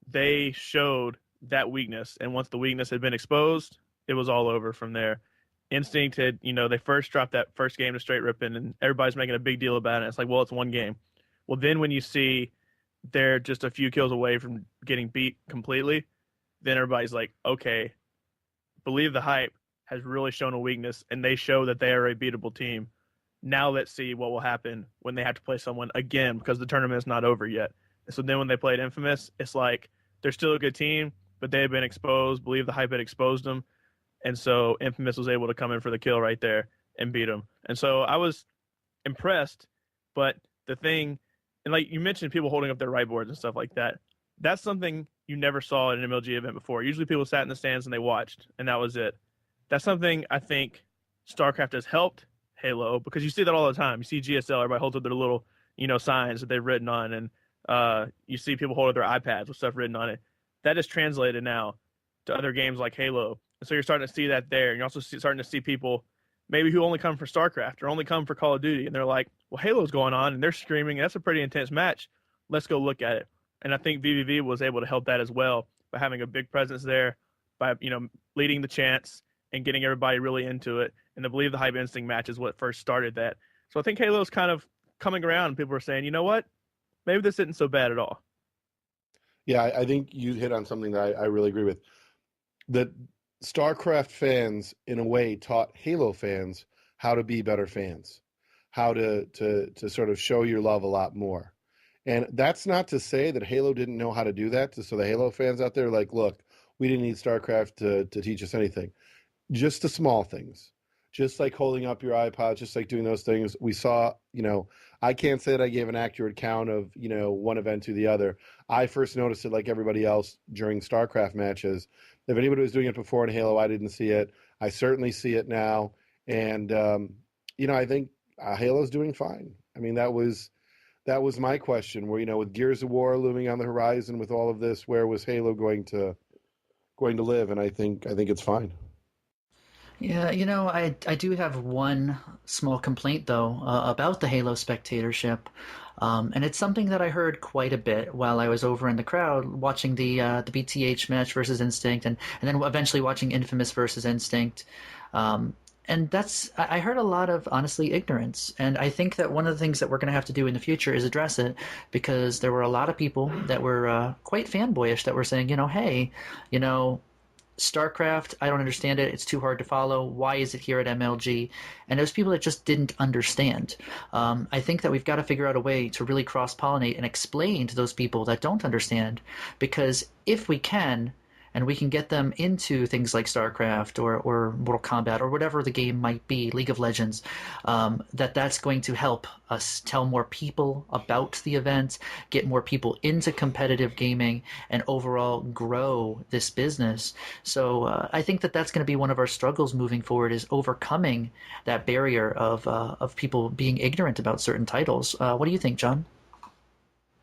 they showed that weakness, and once the weakness had been exposed, it was all over from there. Instinct had, they first dropped that first game to straight ripping, and everybody's making a big deal about it. It's like, well, it's one game. Well, then when you see they're just a few kills away from getting beat completely, then everybody's like, okay, Believe the Hype has really shown a weakness, and they show that they are a beatable team. Now let's see what will happen when they have to play someone again, because the tournament is not over yet. And so then when they played Infamous, it's like they're still a good team, but they had been exposed. Believe the Hype had exposed them. And so Infamous was able to come in for the kill right there and beat them. And so I was impressed, but the thing, and like you mentioned, people holding up their right boards and stuff like that, that's something you never saw at an MLG event before. Usually people sat in the stands and they watched, and that was it. That's something I think StarCraft has helped Halo, because you see that all the time. You see GSL, everybody holds up their little, signs that they've written on, and you see people hold up their iPads with stuff written on it. That is translated now to other games like Halo. And so you're starting to see that there. And you're also starting to see people maybe who only come for StarCraft or only come for Call of Duty, and they're like, well, Halo's going on, and they're screaming. That's a pretty intense match. Let's go look at it. And I think VVV was able to help that as well by having a big presence there, by, leading the chants and getting everybody really into it. And the Believe the Hype Instinct match is what first started that. So I think Halo's kind of coming around, and people are saying, you know what? Maybe this isn't so bad at all. Yeah, I think you hit on something that I really agree with. That StarCraft fans, in a way, taught Halo fans how to be better fans, how to sort of show your love a lot more. And that's not to say that Halo didn't know how to do that. So the Halo fans out there, like, look, we didn't need StarCraft to teach us anything. Just the small things. just like holding up your iPod, just like doing those things. We saw, I can't say that I gave an accurate count of, one event to the other. I first noticed it like everybody else during StarCraft matches. If anybody was doing it before in Halo, I didn't see it. I certainly see it now. And, I think Halo's doing fine. I mean, that was my question where, with Gears of War looming on the horizon with all of this, where was Halo going to live? And I think it's fine. Yeah, I do have one small complaint though about the Halo spectatorship, and it's something that I heard quite a bit while I was over in the crowd watching the BTH match versus Instinct, and then eventually watching Infamous versus Instinct. And I heard a lot of, honestly, ignorance. And I think that one of the things that we're going to have to do in the future is address it, because there were a lot of people that were quite fanboyish that were saying, hey, StarCraft, I don't understand it. It's too hard to follow. Why is it here at MLG? And there's people that just didn't understand. I think that we've got to figure out a way to really cross-pollinate and explain to those people that don't understand, because if we can, and we can get them into things like StarCraft or Mortal Kombat or whatever the game might be, League of Legends, that's going to help us tell more people about the event, get more people into competitive gaming, and overall grow this business. So I think that's going to be one of our struggles moving forward, is overcoming that barrier of people being ignorant about certain titles. What do you think, John?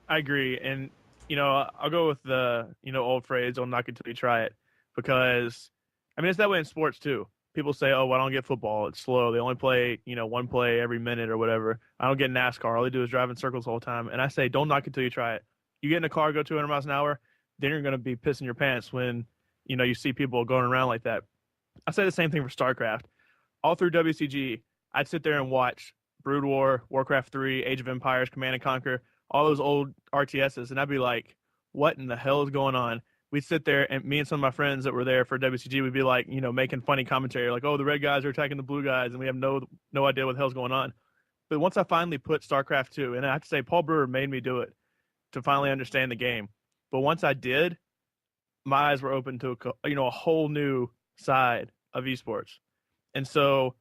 I agree. And I'll go with the, old phrase, don't knock it till you try it. Because, it's that way in sports too. People say, oh, well, I don't get football. It's slow. They only play, one play every minute or whatever. I don't get NASCAR. All they do is drive in circles the whole time. And I say, don't knock it till you try it. You get in a car, go 200 miles an hour, then you're going to be pissing your pants when, you see people going around like that. I say the same thing for StarCraft. All through WCG, I'd sit there and watch Brood War, Warcraft 3, Age of Empires, Command & Conquer, all those old RTSs, and I'd be like, what in the hell is going on? We'd sit there, and me and some of my friends that were there for WCG would be like, making funny commentary, like, oh, the red guys are attacking the blue guys, and we have no idea what the hell's going on. But once I finally put StarCraft II, and I have to say, Paul Brewer made me do it to finally understand the game. But once I did, my eyes were open to a whole new side of esports. And so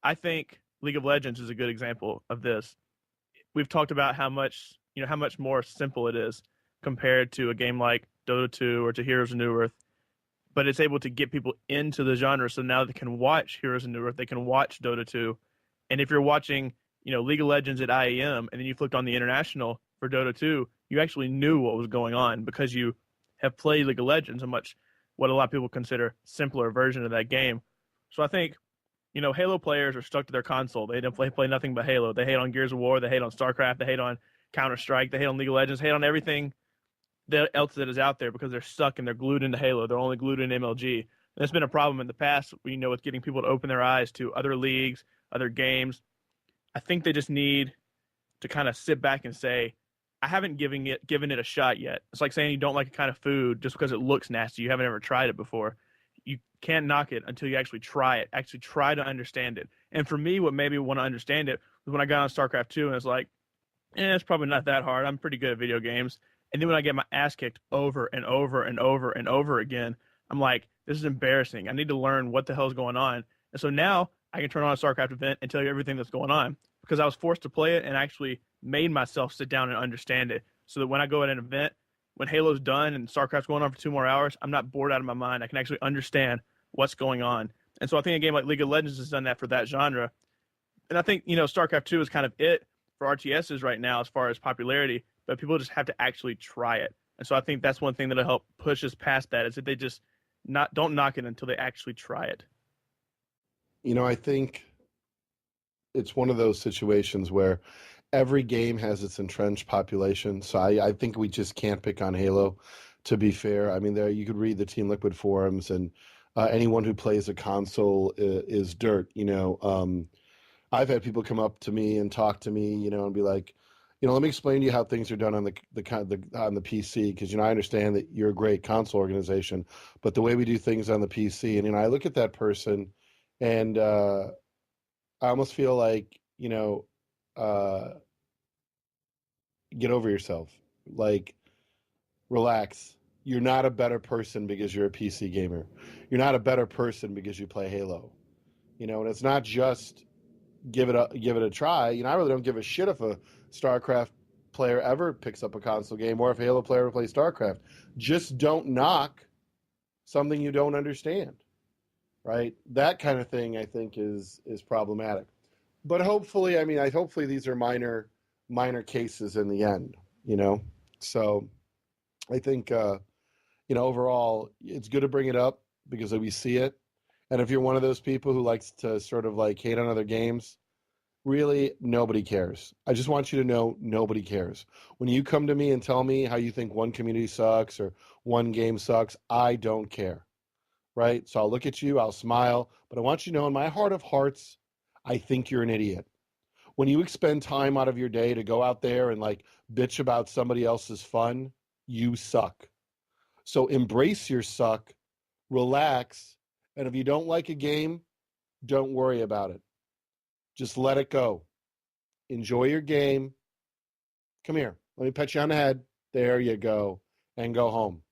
I think League of Legends is a good example of this. We've talked about how much more simple it is compared to a game like Dota 2 or to Heroes of New Earth, but it's able to get people into the genre. So now they can watch Heroes of New Earth, they can watch Dota 2. And if you're watching, League of Legends at IEM, and then you flipped on the international for Dota 2, you actually knew what was going on because you have played League of Legends, what a lot of people consider simpler version of that game. So I think, Halo players are stuck to their console. They don't play nothing but Halo. They hate on Gears of War. They hate on StarCraft. They hate on Counter-Strike. They hate on League of Legends. Hate on everything else that is out there because they're stuck and they're glued into Halo. They're only glued in MLG. And it's been a problem in the past, with getting people to open their eyes to other leagues, other games. I think they just need to kind of sit back and say, I haven't given it a shot yet. It's like saying you don't like a kind of food just because it looks nasty. You haven't ever tried it before. You can't knock it until you actually try it, actually try to understand it. And for me, what made me want to understand it was when I got on StarCraft 2 and it's like, it's probably not that hard. I'm pretty good at video games. And then when I get my ass kicked over and over and over and over again, I'm like, this is embarrassing. I need to learn what the hell is going on. And so now I can turn on a StarCraft event and tell you everything that's going on because I was forced to play it and actually made myself sit down and understand it so that when I go at an event, when Halo's done and StarCraft's going on for 2 more hours, I'm not bored out of my mind. I can actually understand what's going on. And so I think a game like League of Legends has done that for that genre. And I think, StarCraft 2 is kind of it for RTSs right now as far as popularity, but people just have to actually try it. And so I think that's one thing that'll help push us past that is that they just don't knock it until they actually try it. I think it's one of those situations where every game has its entrenched population. So I think we just can't pick on Halo, to be fair. There you could read the Team Liquid forums, and anyone who plays a console is dirt. I've had people come up to me and talk to me, and be like, let me explain to you how things are done on the on the PC, because I understand that you're a great console organization, but the way we do things on the PC, and I look at that person, and I almost feel like get over yourself, like relax. You're not a better person because you're a PC gamer. You're not a better person because you play Halo. And it's not just give it a try. I really don't give a shit if a StarCraft player ever picks up a console game or if a Halo player ever plays StarCraft. Just don't knock something you don't understand, right? That kind of thing, I think, is problematic. But hopefully, hopefully these are minor cases in the end, So I think, overall, it's good to bring it up because we see it. And if you're one of those people who likes to sort of like hate on other games, really, nobody cares. I just want you to know nobody cares. When you come to me and tell me how you think one community sucks or one game sucks, I don't care, right? So I'll look at you, I'll smile, but I want you to know in my heart of hearts, I think you're an idiot. When you expend time out of your day to go out there and like bitch about somebody else's fun, you suck. So embrace your suck, relax, and if you don't like a game, don't worry about it. Just let it go. Enjoy your game. Come here. Let me pet you on the head. There you go. And go home.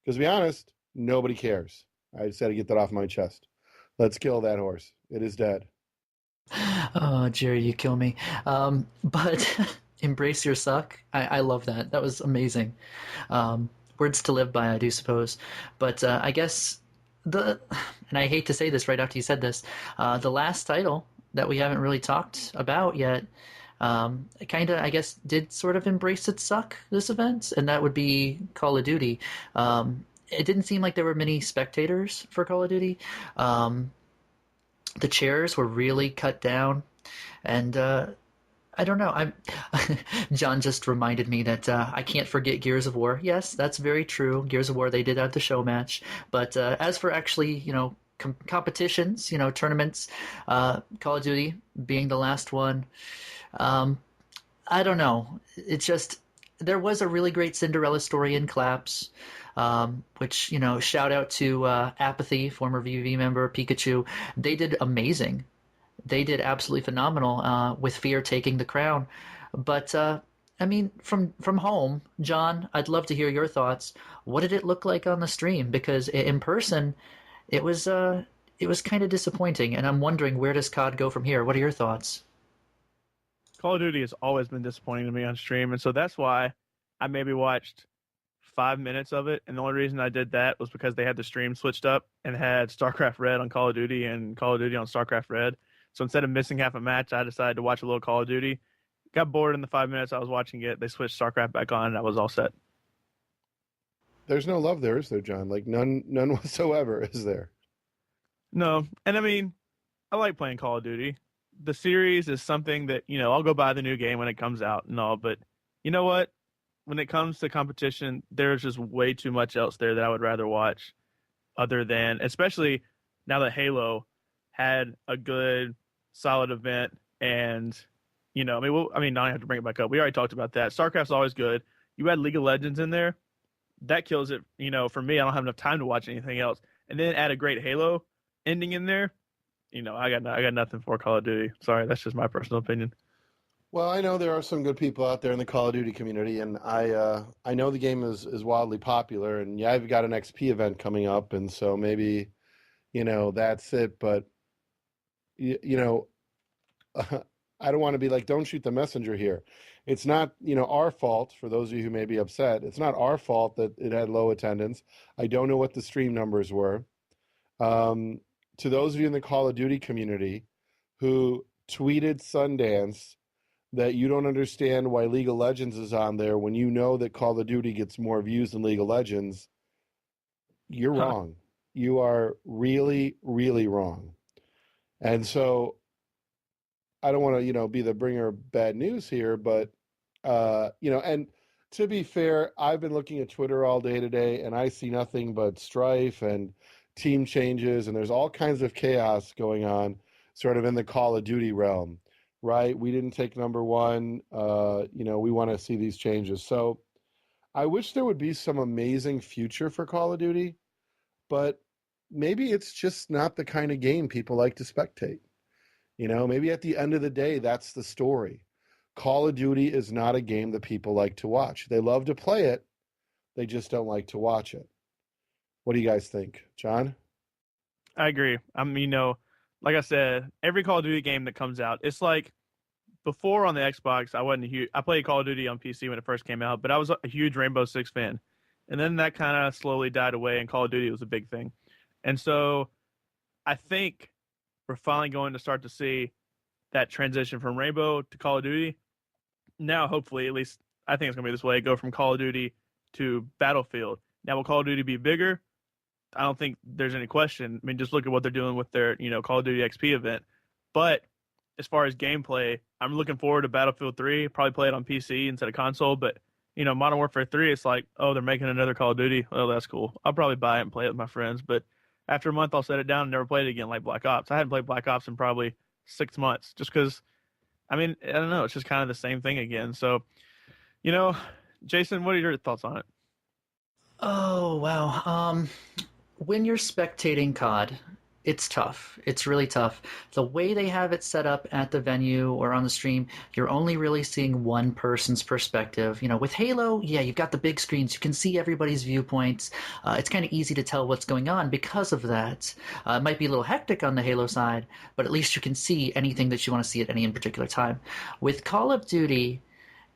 Because to be honest, nobody cares. I just had to get that off my chest. Let's kill that horse. It is dead. Oh, Jerry, you kill me. But embrace your suck. I love that. That was amazing. Words to live by, I do suppose. But I guess and I hate to say this right after you said this, the last title that we haven't really talked about yet, kind of, I guess, did sort of embrace its suck this event, and that would be Call of Duty. It didn't seem like there were many spectators for Call of Duty. The chairs were really cut down, and I don't know. John just reminded me that I can't forget Gears of War. Yes, that's very true. Gears of War, they did have the show match, but as for actually, competitions, tournaments, Call of Duty being the last one, I don't know. It's just there was a really great Cinderella story in Claps. Which, shout out to Apathy, former VV member, Pikachu. They did amazing. They did absolutely phenomenal with Fear taking the crown. But, from home, John, I'd love to hear your thoughts. What did it look like on the stream? Because in person, it was kind of disappointing, and I'm wondering, where does COD go from here? What are your thoughts? Call of Duty has always been disappointing to me on stream, and so that's why I maybe watched 5 minutes of it, and the only reason I did that was because they had the stream switched up and had StarCraft Red on Call of Duty and Call of Duty on StarCraft Red. So instead of missing half a match, I decided to watch a little Call of Duty. Got bored in the 5 minutes I was watching it. They switched StarCraft back on, and I was all set. There's no love there, is there, John? Like none whatsoever, is there? No, and I like playing Call of Duty. The series is something that, I'll go buy the new game when it comes out and all, but you know what? When it comes to competition, there's just way too much else there that I would rather watch other than, especially now that Halo had a good, solid event. And, now I have to bring it back up. We already talked about that. StarCraft's always good. You add League of Legends in there, that kills it. For me, I don't have enough time to watch anything else. And then add a great Halo ending in there. I got nothing for Call of Duty. Sorry, that's just my personal opinion. Well, I know there are some good people out there in the Call of Duty community, and I know the game is wildly popular, and yeah, I've got an XP event coming up, and so maybe, that's it. But, I don't want to be like, don't shoot the messenger here. It's not, our fault, for those of you who may be upset. It's not our fault that it had low attendance. I don't know what the stream numbers were. To those of you in the Call of Duty community who tweeted Sundance that you don't understand why League of Legends is on there when you know that Call of Duty gets more views than League of Legends, you're wrong. You are really, really wrong. And so I don't want to, be the bringer of bad news here, but, and to be fair, I've been looking at Twitter all day today, and I see nothing but strife and team changes, and there's all kinds of chaos going on sort of in the Call of Duty realm. Right? We didn't take number one. We want to see these changes. So I wish there would be some amazing future for Call of Duty, but maybe it's just not the kind of game people like to spectate. Maybe at the end of the day, that's the story. Call of Duty is not a game that people like to watch. They love to play it. They just don't like to watch it. What do you guys think? John? I agree. like I said, every Call of Duty game that comes out, it's like before on the Xbox, I wasn't a huge. I played Call of Duty on PC when it first came out, but I was a huge Rainbow Six fan, and then that kind of slowly died away, and Call of Duty was a big thing, and so I think we're finally going to start to see that transition from Rainbow to Call of Duty. Now, hopefully, at least I think it's going to be this way, go from Call of Duty to Battlefield. Now, will Call of Duty be bigger? I don't think there's any question. I mean, just look at what they're doing with their, Call of Duty XP event. But as far as gameplay, I'm looking forward to Battlefield 3. Probably play it on PC instead of console. But, Modern Warfare 3, it's like, oh, they're making another Call of Duty. Oh, that's cool. I'll probably buy it and play it with my friends. But after a month, I'll set it down and never play it again like Black Ops. I hadn't played Black Ops in probably 6 months just because, I don't know. It's just kind of the same thing again. So, Jason, what are your thoughts on it? Oh, wow. When you're spectating COD, it's tough. It's really tough. The way they have it set up at the venue or on the stream, you're only really seeing one person's perspective. With Halo, yeah, you've got the big screens. You can see everybody's viewpoints. It's kind of easy to tell what's going on because of that. It might be a little hectic on the Halo side, but at least you can see anything that you want to see at any in particular time. With Call of Duty,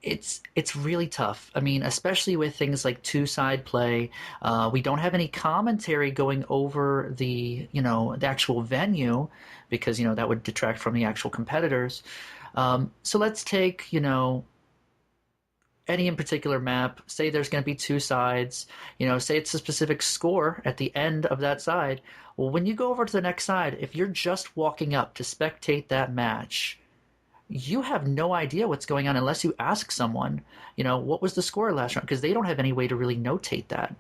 it's really tough. I mean, especially with things like two-side play. We don't have any commentary going over the actual venue because, that would detract from the actual competitors. So let's take, any in particular map, say there's going to be two sides, say it's a specific score at the end of that side. Well, when you go over to the next side, if you're just walking up to spectate that match, you have no idea what's going on unless you ask someone, what was the score last round? Because they don't have any way to really notate that.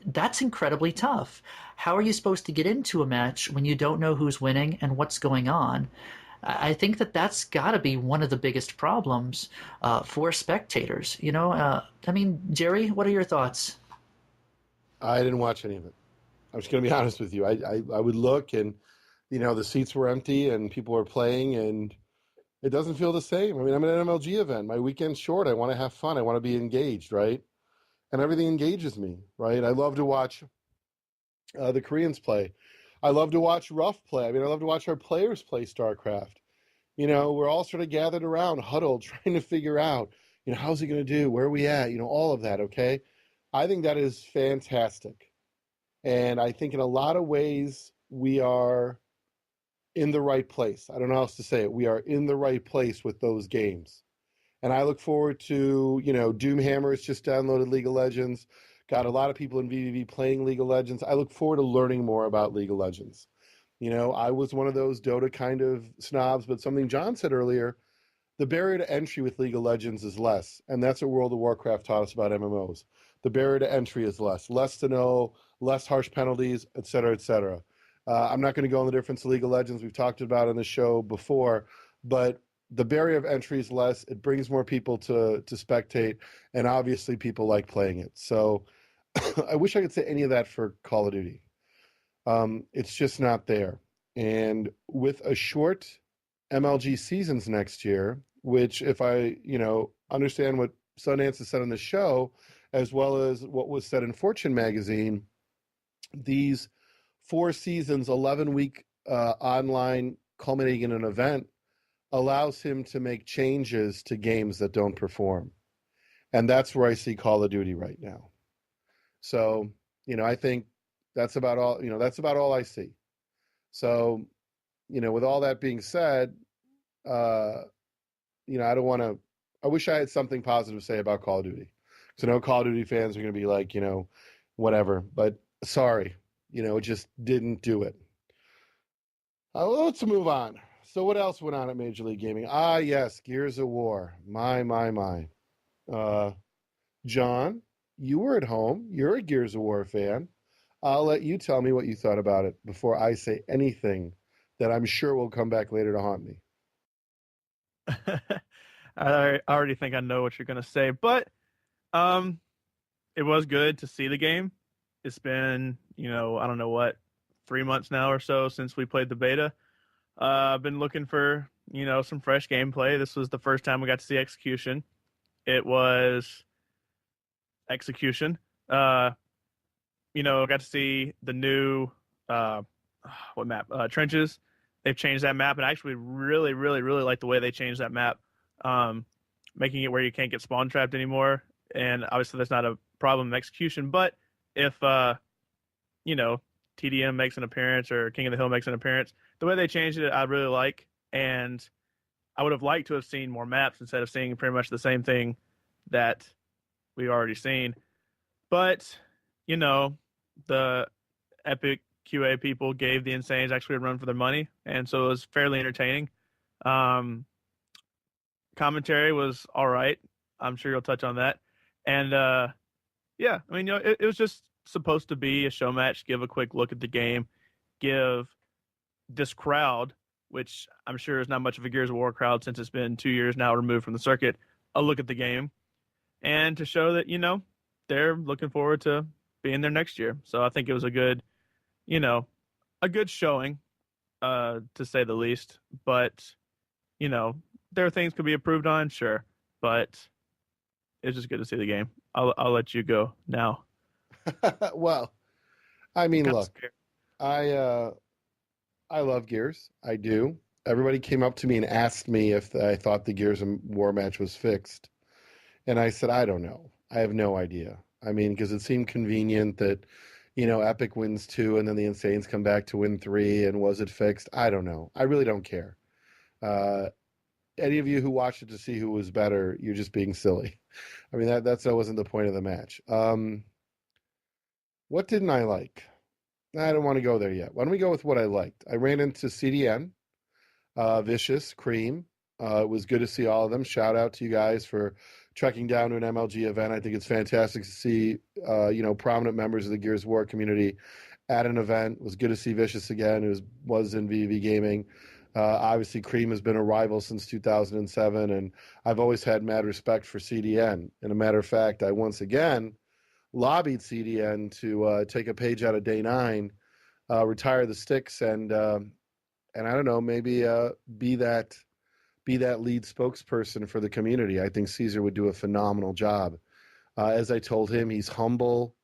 That's incredibly tough. How are you supposed to get into a match when you don't know who's winning and what's going on? I think that's got to be one of the biggest problems for spectators. Jerry, what are your thoughts? I didn't watch any of it. I'm just going to be honest with you. I would look and, the seats were empty and people were playing and it doesn't feel the same. I mean, I'm at an MLG event. My weekend's short. I want to have fun. I want to be engaged, right? And everything engages me, right? I love to watch the Koreans play. I love to watch Rough play. I love to watch our players play Starcraft. We're all sort of gathered around, huddled, trying to figure out, how's he going to do? Where are we at? All of that, okay? I think that is fantastic. And I think in a lot of ways, we are in the right place. I don't know how else to say it. We are in the right place with those games. And I look forward to, Doomhammer's just downloaded League of Legends. Got a lot of people in VVV playing League of Legends. I look forward to learning more about League of Legends. I was one of those Dota kind of snobs, but something John said earlier, the barrier to entry with League of Legends is less. And that's what World of Warcraft taught us about MMOs. The barrier to entry is less to know, less harsh penalties, et cetera, et cetera. I'm not going to go on the difference of League of Legends. We've talked about it on the show before, but the barrier of entry is less. It brings more people to spectate, and obviously people like playing it. So I wish I could say any of that for Call of Duty. It's just not there. And with a short MLG seasons next year, which if I, understand what Sundance has said on the show, as well as what was said in Fortune magazine, these 4 seasons, 11-week online culminating in an event allows him to make changes to games that don't perform. And that's where I see Call of Duty right now. So, I think that's about all, that's about all I see. So, with all that being said, I wish I had something positive to say about Call of Duty. So I know Call of Duty fans are going to be like, whatever, but sorry, it just didn't do it. Let's move on. So what else went on at Major League Gaming? Yes, Gears of War. My. John, you were at home. You're a Gears of War fan. I'll let you tell me what you thought about it before I say anything that I'm sure will come back later to haunt me. I already think I know what you're going to say, but it was good to see the game. It's been, I don't know what, 3 months now or so since we played the beta. I've been looking for, some fresh gameplay. This was the first time we got to see execution. It was execution. Got to see the new what map? Trenches. they've changed that map, and I actually really, really, really like the way they changed that map, making it where you can't get spawn trapped anymore. And obviously, that's not a problem in execution. But if TDM makes an appearance or King of the Hill makes an appearance, the way they changed it, I really like. And I would have liked to have seen more maps instead of seeing pretty much the same thing that we've already seen. But the Epic QA people gave the Insanes actually a run for their money, and so it was fairly entertaining. Commentary was all right. I'm sure you'll touch on that. And yeah, I mean, it was just supposed to be a show match, give a quick look at the game, give this crowd, which I'm sure is not much of a Gears of War crowd since it's been 2 years now removed from the circuit, a look at the game, and to show that, they're looking forward to being there next year. So I think it was a good showing, to say the least. But, there are things could be improved on, sure. But it's just good to see the game. I'll let you go now. Well, I mean, look, I love Gears. I do. Everybody came up to me and asked me if I thought the Gears of War match was fixed. And I said, I don't know. I have no idea. I mean, because it seemed convenient that, Epic wins 2 and then the Insanes come back to win 3. And was it fixed? I don't know. I really don't care. Any of you who watched it to see who was better, you're just being silly. I mean, that wasn't the point of the match. What didn't I like? I don't want to go there yet. Why don't we go with what I liked? I ran into CDN, Vicious, Cream. It was good to see all of them. Shout out to you guys for trekking down to an MLG event. I think it's fantastic to see, prominent members of the Gears of War community at an event. It was good to see Vicious again, who was in VV Gaming. Obviously, Cream has been a rival since 2007, and I've always had mad respect for CDN. And a matter of fact, I once again lobbied CDN to take a page out of Day 9, retire the sticks, and I don't know, maybe be that lead spokesperson for the community. I think Caesar would do a phenomenal job. As I told him, he's humble.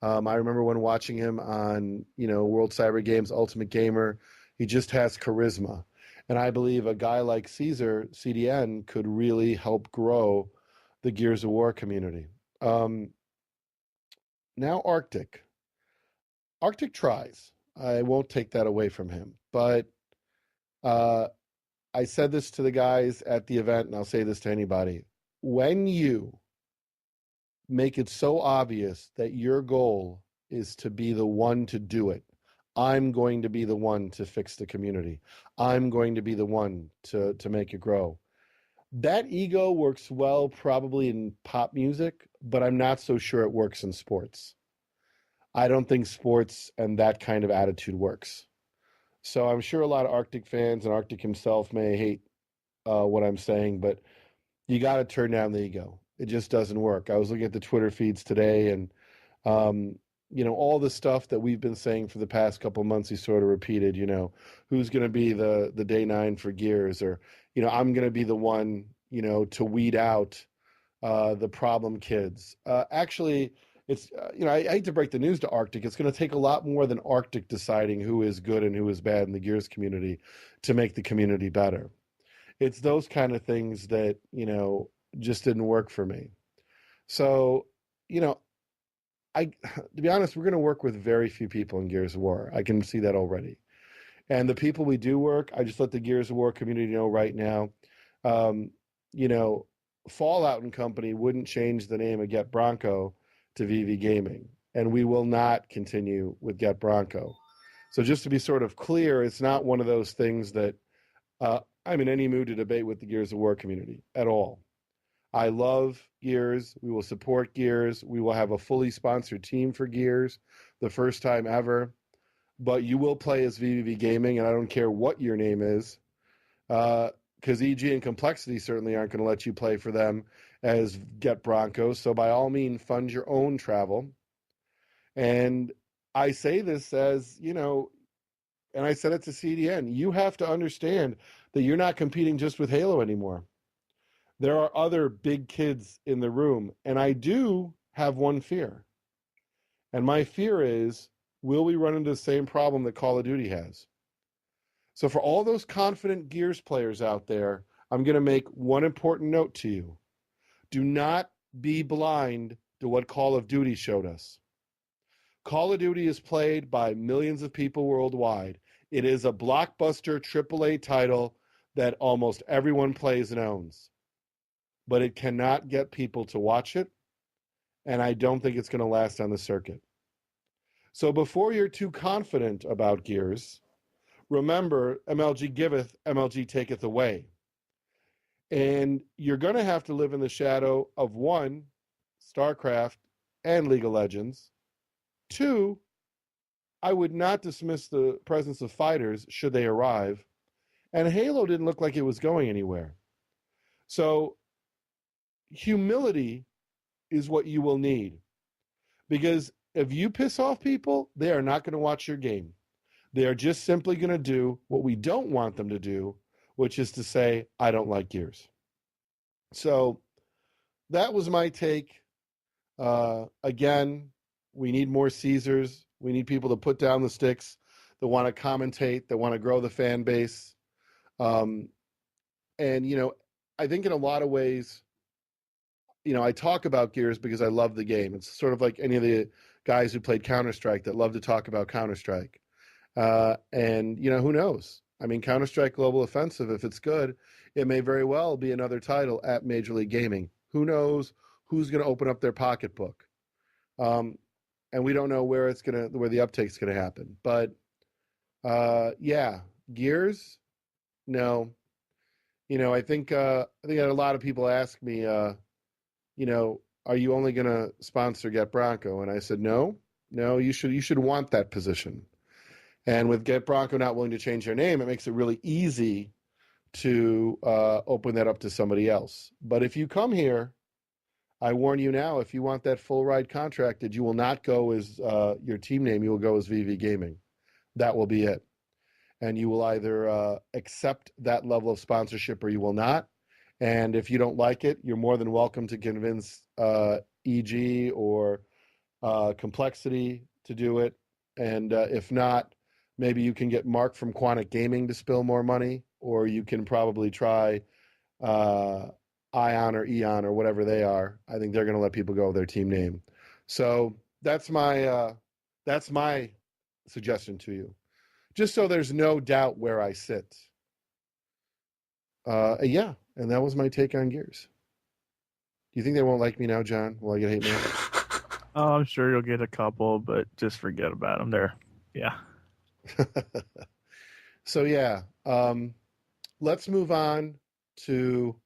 I remember when watching him on World Cyber Games Ultimate Gamer, he just has charisma. And I believe a guy like Caesar, CDN, could really help grow the Gears of War community. Now Arctic. Arctic tries. I won't take that away from him. But I said this to the guys at the event, and I'll say this to anybody. When you make it so obvious that your goal is to be the one to do it, I'm going to be the one to fix the community. I'm going to be the one to make it grow. That ego works well probably in pop music, but I'm not so sure it works in sports. I don't think sports and that kind of attitude works. So I'm sure a lot of Arctic fans and Arctic himself may hate what I'm saying, but you got to turn down the ego. It just doesn't work. I was looking at the Twitter feeds today, and all the stuff that we've been saying for the past couple of months, he sort of repeated, who's going to be the Day 9 for Gears, or, I'm going to be the one, to weed out the problem kids. Actually, it's, I hate to break the news to Arctic. It's going to take a lot more than Arctic deciding who is good and who is bad in the Gears community to make the community better. It's those kind of things that, just didn't work for me. So, to be honest, we're going to work with very few people in Gears of War. I can see that already. And the people we do work, I just let the Gears of War community know right now, Fallout and Company wouldn't change the name of Get Bronco to VV Gaming. And we will not continue with Get Bronco. So just to be sort of clear, it's not one of those things that I'm in any mood to debate with the Gears of War community at all. I love Gears. We will support Gears. We will have a fully sponsored team for Gears, the first time ever. But you will play as VVV Gaming, and I don't care what your name is, because EG and Complexity certainly aren't going to let you play for them as Get Broncos. So by all means, fund your own travel. And I say this as, and I said it to CDN, you have to understand that you're not competing just with Halo anymore. There are other big kids in the room, and I do have one fear. And my fear is, will we run into the same problem that Call of Duty has? So for all those confident Gears players out there, I'm going to make one important note to you. Do not be blind to what Call of Duty showed us. Call of Duty is played by millions of people worldwide. It is a blockbuster AAA title that almost everyone plays and owns. But it cannot get people to watch it, and I don't think it's going to last on the circuit. So before you're too confident about Gears, remember, MLG giveth, MLG taketh away. And you're going to have to live in the shadow of 1, StarCraft and League of Legends. 2, I would not dismiss the presence of fighters should they arrive. And Halo didn't look like it was going anywhere. So humility is what you will need. Because if you piss off people, they are not going to watch your game. They are just simply going to do what we don't want them to do, which is to say, I don't like Gears. So that was my take. Again, we need more Caesars. We need people to put down the sticks, that want to commentate, that want to grow the fan base. And, I think in a lot of ways, I talk about Gears because I love the game. It's sort of like any of the guys who played Counter-Strike that love to talk about Counter-Strike. And, who knows? I mean, Counter-Strike Global Offensive, if it's good, it may very well be another title at Major League Gaming. Who knows who's going to open up their pocketbook? And we don't know where the uptake's going to happen. But, Gears, no. I think I had a lot of people ask me, are you only going to sponsor Get Bronco? And I said, no, you should want that position. And with Get Bronco not willing to change their name, it makes it really easy to open that up to somebody else. But if you come here, I warn you now, if you want that full ride contracted, you will not go as your team name, you will go as VV Gaming. That will be it. And you will either accept that level of sponsorship or you will not. And if you don't like it, you're more than welcome to convince EG or Complexity to do it. And if not, maybe you can get Mark from Quantic Gaming to spill more money, or you can probably try Ion or Eon or whatever they are. I think they're going to let people go with their team name. So that's my suggestion to you, just so there's no doubt where I sit. And that was my take on Gears. Do you think they won't like me now, John? Will I get hate mail? Oh, I'm sure you'll get a couple, but just forget about them. Yeah. So let's move on to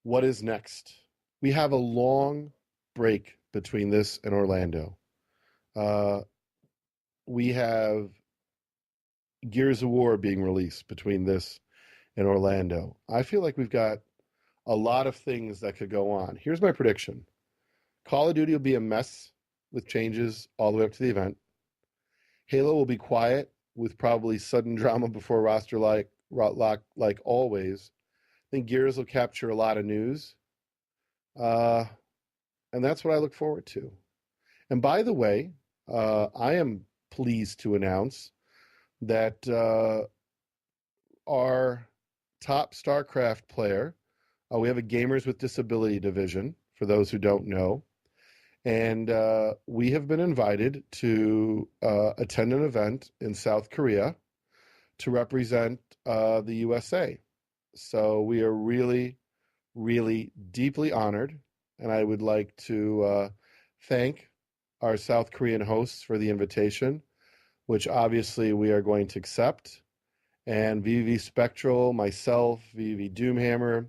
what is next. We have a long break between this and Orlando. We have Gears of War being released between this and Orlando. I feel like we've got a lot of things that could go on. Here's my prediction. Call of Duty will be a mess with changes all the way up to the event. Halo will be quiet with probably sudden drama before roster lock like always. I think Gears will capture a lot of news. And that's what I look forward to. And by the way, I am pleased to announce that our top StarCraft player, we have a Gamers with Disability division, for those who don't know. And we have been invited to attend an event in South Korea to represent the USA. So we are really, really deeply honored. And I would like to thank our South Korean hosts for the invitation, which obviously we are going to accept. And VV Spectral, myself, VV Doomhammer,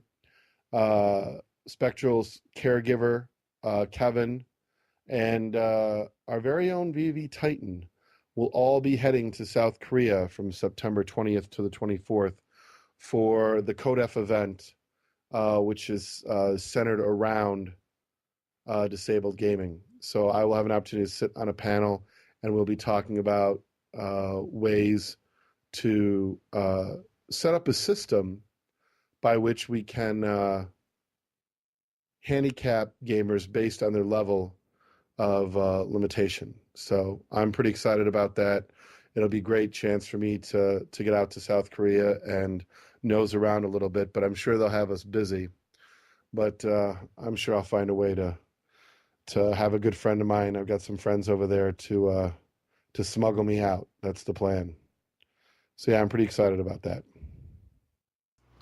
Spectral's caregiver, Kevin, and our very own VV Titan will all be heading to South Korea from September 20th to the 24th for the CODEF event, which is centered around disabled gaming. So I will have an opportunity to sit on a panel, and we'll be talking about ways to set up a system by which we can handicap gamers based on their level of limitation. So I'm pretty excited about that. it'll be a great chance for me to get out to South Korea and nose around a little bit. But I'm sure they'll have us busy. But I'm sure I'll find a way to have a good friend of mine. I've got some friends over there to smuggle me out. That's the plan. So yeah, I'm pretty excited about that.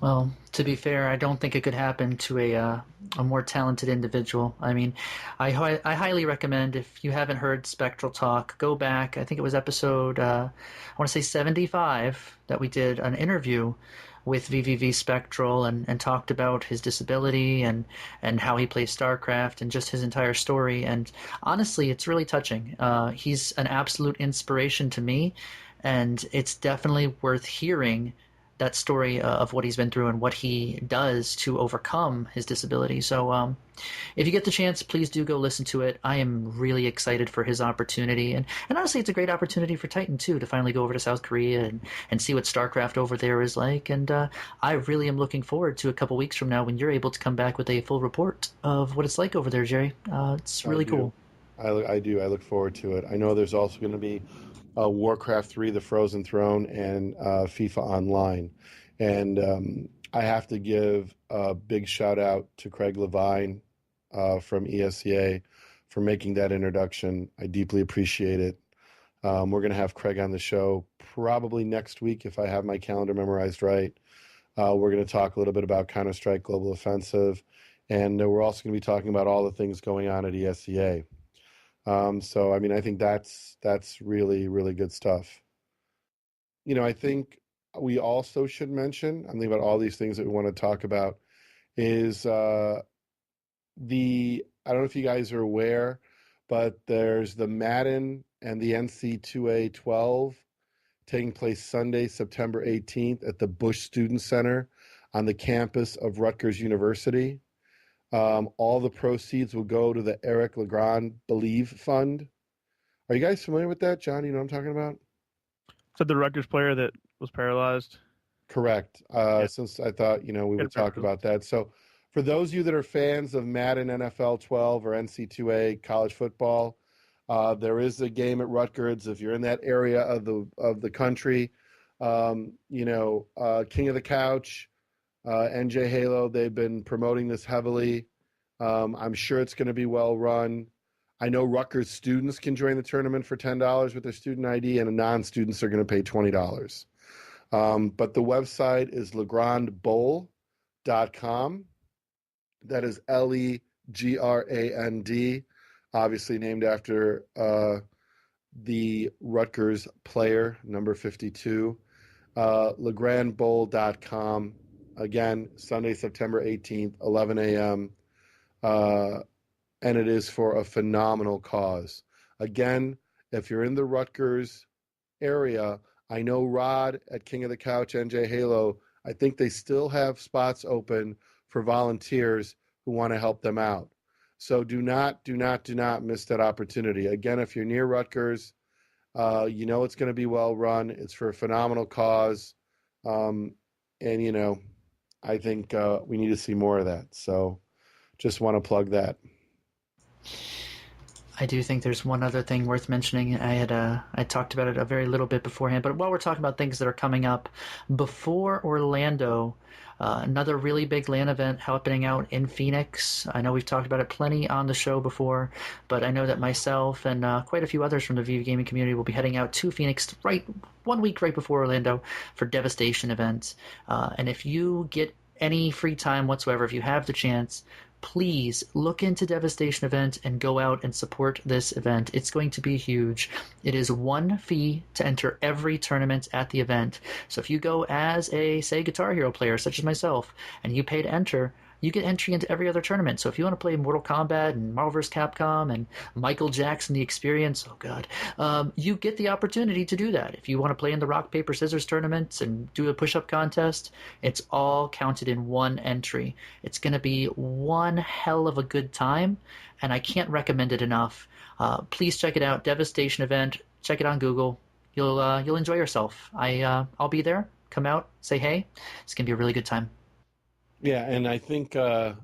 Well, to be fair, I don't think it could happen to a more talented individual. I mean, I highly recommend, if you haven't heard Spectral Talk, go back. I think it was episode I want to say 75 that we did an interview with VVV Spectral and talked about his disability and how he plays StarCraft and just his entire story. And honestly, it's really touching. He's an absolute inspiration to me, and it's definitely worth hearing that story of what he's been through and what he does to overcome his disability. So if you get the chance, please do go listen to it. I am really excited for his opportunity. And honestly, it's a great opportunity for Titan, too, to finally go over to South Korea and see what StarCraft over there is like. And I really am looking forward to a couple weeks from now when you're able to come back with a full report of what it's like over there, Jerry. It's really cool. I do. I look forward to it. I know there's also going to be Warcraft 3, The Frozen Throne, and FIFA Online. And I have to give a big shout out to Craig Levine from ESEA for making that introduction. I deeply appreciate it. We're going to have Craig on the show probably next week if I have my calendar memorized right. We're going to talk a little bit about Counter-Strike Global Offensive, and we're also going to be talking about all the things going on at ESEA. So, I mean, I think that's really, really good stuff. You know, I think we also should mention, I'm thinking about all these things that we want to talk about, is I don't know if you guys are aware, but there's the Madden and the NC2A 12 taking place Sunday, September 18th at the Bush Student Center on the campus of Rutgers University. All the proceeds will go to the Eric Legrand Believe Fund. Are you guys familiar with that, John? You know what I'm talking about? So the Rutgers player that was paralyzed? Correct. Yeah. Since I thought, we would talk about that. So for those of you that are fans of Madden NFL 12 or NC2A college football, there is a game at Rutgers. If you're in that area of the country, King of the Couch, NJ Halo, they've been promoting this heavily. I'm sure it's going to be well run. I know Rutgers students can join the tournament for $10 with their student ID, and non-students are going to pay $20. But the website is legrandbowl.com. That is LEGRAND, obviously named after the Rutgers player, number 52. legrandbowl.com. Again, Sunday, September 18th, 11 a.m., and it is for a phenomenal cause. Again, if you're in the Rutgers area, I know Rod at King of the Couch, NJ Halo, I think they still have spots open for volunteers who want to help them out. So do not miss that opportunity. Again, if you're near Rutgers, it's going to be well run. It's for a phenomenal cause. I think we need to see more of that. So just want to plug that. I do think there's one other thing worth mentioning. I talked about it a very little bit beforehand, but while we're talking about things that are coming up, before Orlando, another really big LAN event happening out in Phoenix. I know we've talked about it plenty on the show before, but I know that myself and quite a few others from the VV gaming community will be heading out to Phoenix 1 week right before Orlando for Devastation events. And if you get any free time whatsoever, if you have the chance, please look into Devastation event and go out and support this event. It's going to be huge. It is one fee to enter every tournament at the event. So if you go as a, say, Guitar Hero player, such as myself, and you pay to enter, you get entry into every other tournament. So if you want to play Mortal Kombat and Marvel vs. Capcom and Michael Jackson, The Experience, oh God, you get the opportunity to do that. If you want to play in the rock, paper, scissors tournaments and do a push-up contest, it's all counted in one entry. It's going to be one hell of a good time, and I can't recommend it enough. Please check it out, Devastation event. Check it on Google. You'll enjoy yourself. I'll be there. Come out, say hey. It's going to be a really good time. Yeah, and I think I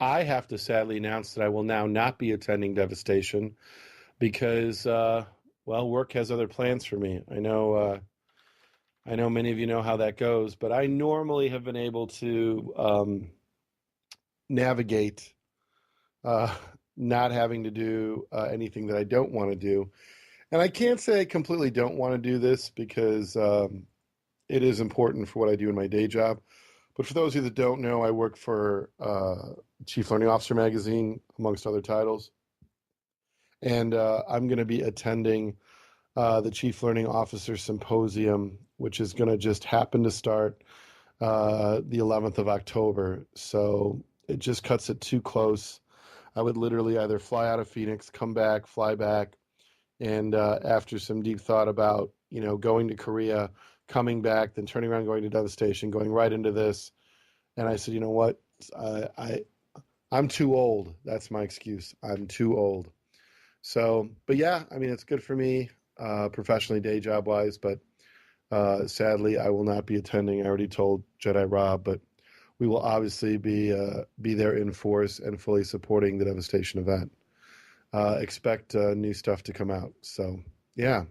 have to sadly announce that I will now not be attending Devastation because well, work has other plans for me. I know many of you know how that goes, but I normally have been able to navigate not having to do anything that I don't want to do. And I can't say I completely don't want to do this because it is important for what I do in my day job. But for those of you that don't know, I work for Chief Learning Officer magazine, amongst other titles. And I'm going to be attending the Chief Learning Officer Symposium, which is going to just happen to start the 11th of October. So it just cuts it too close. I would literally either fly out of Phoenix, come back, fly back, and after some deep thought about, going to Korea, coming back, then turning around, going to Devastation, going right into this. And I said, you know what? I'm too old. That's my excuse. I'm too old. So, but yeah, I mean, it's good for me professionally, day job wise, but sadly, I will not be attending. I already told Jedi Rob, but we will obviously be there in force and fully supporting the Devastation event. Expect new stuff to come out. So, yeah.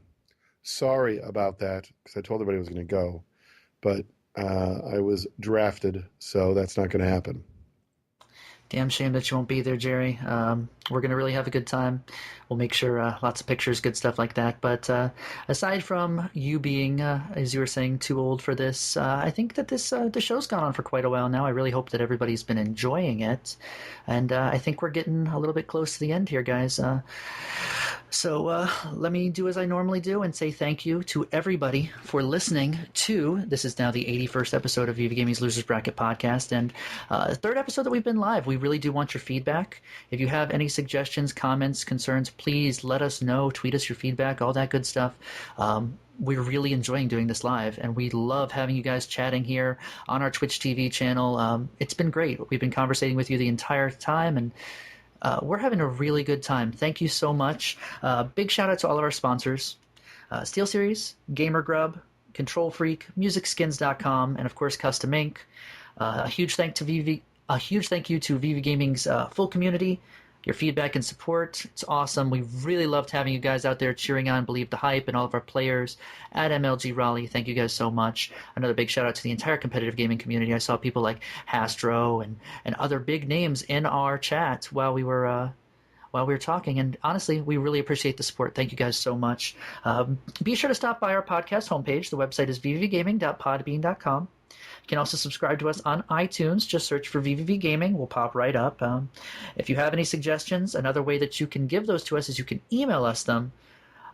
Sorry about that, because I told everybody I was going to go, but I was drafted, so that's not going to happen. Damn shame that you won't be there, Jerry. We're going to really have a good time. We'll make sure lots of pictures, good stuff like that. But aside from you being, as you were saying, too old for this, I think that the show's gone on for quite a while now. I really hope that everybody's been enjoying it. And I think we're getting a little bit close to the end here, guys. So let me do as I normally do and say thank you to everybody for listening to, this is now the 81st episode of Viva Gaming's Losers Bracket podcast, and third episode that we've been live. We really do want your feedback. If you have any suggestions, comments, concerns, please let us know. Tweet us your feedback, all that good stuff. We're really enjoying doing this live, and we love having you guys chatting here on our Twitch TV channel. It's been great. We've been conversating with you the entire time, and we're having a really good time. Thank you so much. Big shout out to all of our sponsors, SteelSeries, Gamer Grub, Control Freak, MusicSkins.com, and of course Custom Ink. A huge thank you to Viva Gaming's full community. Your feedback and support, it's awesome. We really loved having you guys out there cheering on Believe the Hype and all of our players at MLG Raleigh. Thank you guys so much. Another big shout out to the entire competitive gaming community. I saw people like Hastro and other big names in our chat while we were talking, and honestly, we really appreciate the support. Thank you guys so much. Be sure to stop by our podcast homepage. The website is vvgaming.podbean.com. You can also subscribe to us on iTunes. Just search for VVV Gaming. We'll pop right up. If you have any suggestions, another way that you can give those to us is you can email us them.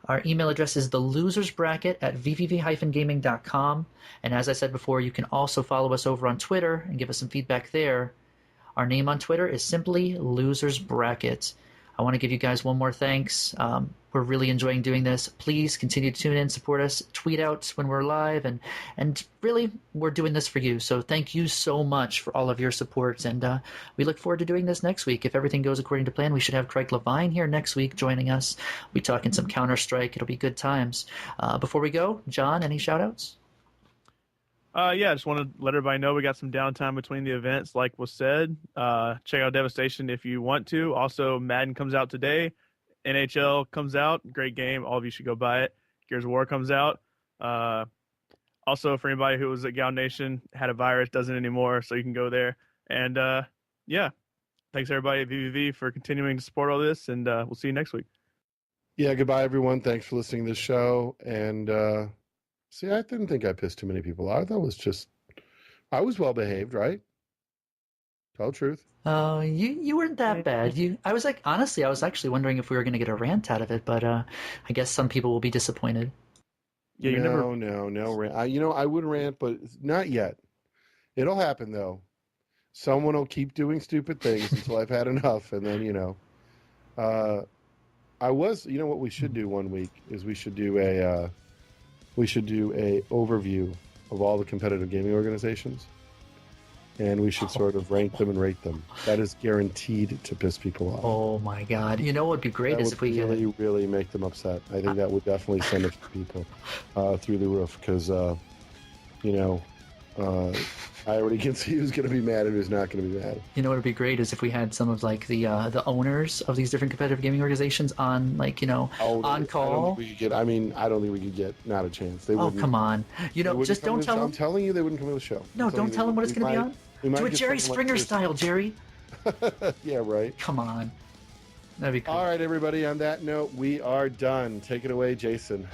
Our email address is thelosersbracket@vvv-gaming.com. And as I said before, you can also follow us over on Twitter and give us some feedback there. Our name on Twitter is simply Losers Bracket. I want to give you guys one more thanks. We're really enjoying doing this. Please continue to tune in, support us, tweet out when we're live, and really, we're doing this for you. So thank you so much for all of your support, and we look forward to doing this next week. If everything goes according to plan, we should have Craig Levine here next week joining us. We'll be talking some Counter-Strike. It'll be good times. Before we go, John, any shout-outs? Yeah, I just want to let everybody know we got some downtime between the events, like was said. Check out Devastation if you want to. Also, Madden comes out today. NHL comes out. Great game. All of you should go buy it. Gears of War comes out. Also, for anybody who was at Gal Nation, had a virus, doesn't anymore, so you can go there. And, yeah, thanks, everybody at VVV for continuing to support all this, and we'll see you next week. Yeah, goodbye, everyone. Thanks for listening to the show. And see, I didn't think I pissed too many people off. I was well behaved, right? Tell the truth. You weren't that bad. I was actually wondering if we were going to get a rant out of it, but I guess some people will be disappointed. Yeah, no rant. I would rant, but not yet. It'll happen though. Someone will keep doing stupid things until I've had enough, and then what we should do one week is we should do a overview of all the competitive gaming organizations. And we should sort of rank them and rate them. That is guaranteed to piss people off. Oh my God! You know what would be great is if we really make them upset. I think that would definitely send it to people through the roof because I already can see who's going to be mad and who's not going to be mad. You know what would be great is if we had some of like the owners of these different competitive gaming organizations on on call. I don't think we could get not a chance. They wouldn't. Come on. Just don't tell them. I'm telling you, they wouldn't come to the show. No, don't tell them what it's going to be on. Do it Jerry Springer style, Jerry. Yeah, right. Come on. That'd be cool. All right, everybody. On that note, we are done. Take it away, Jason.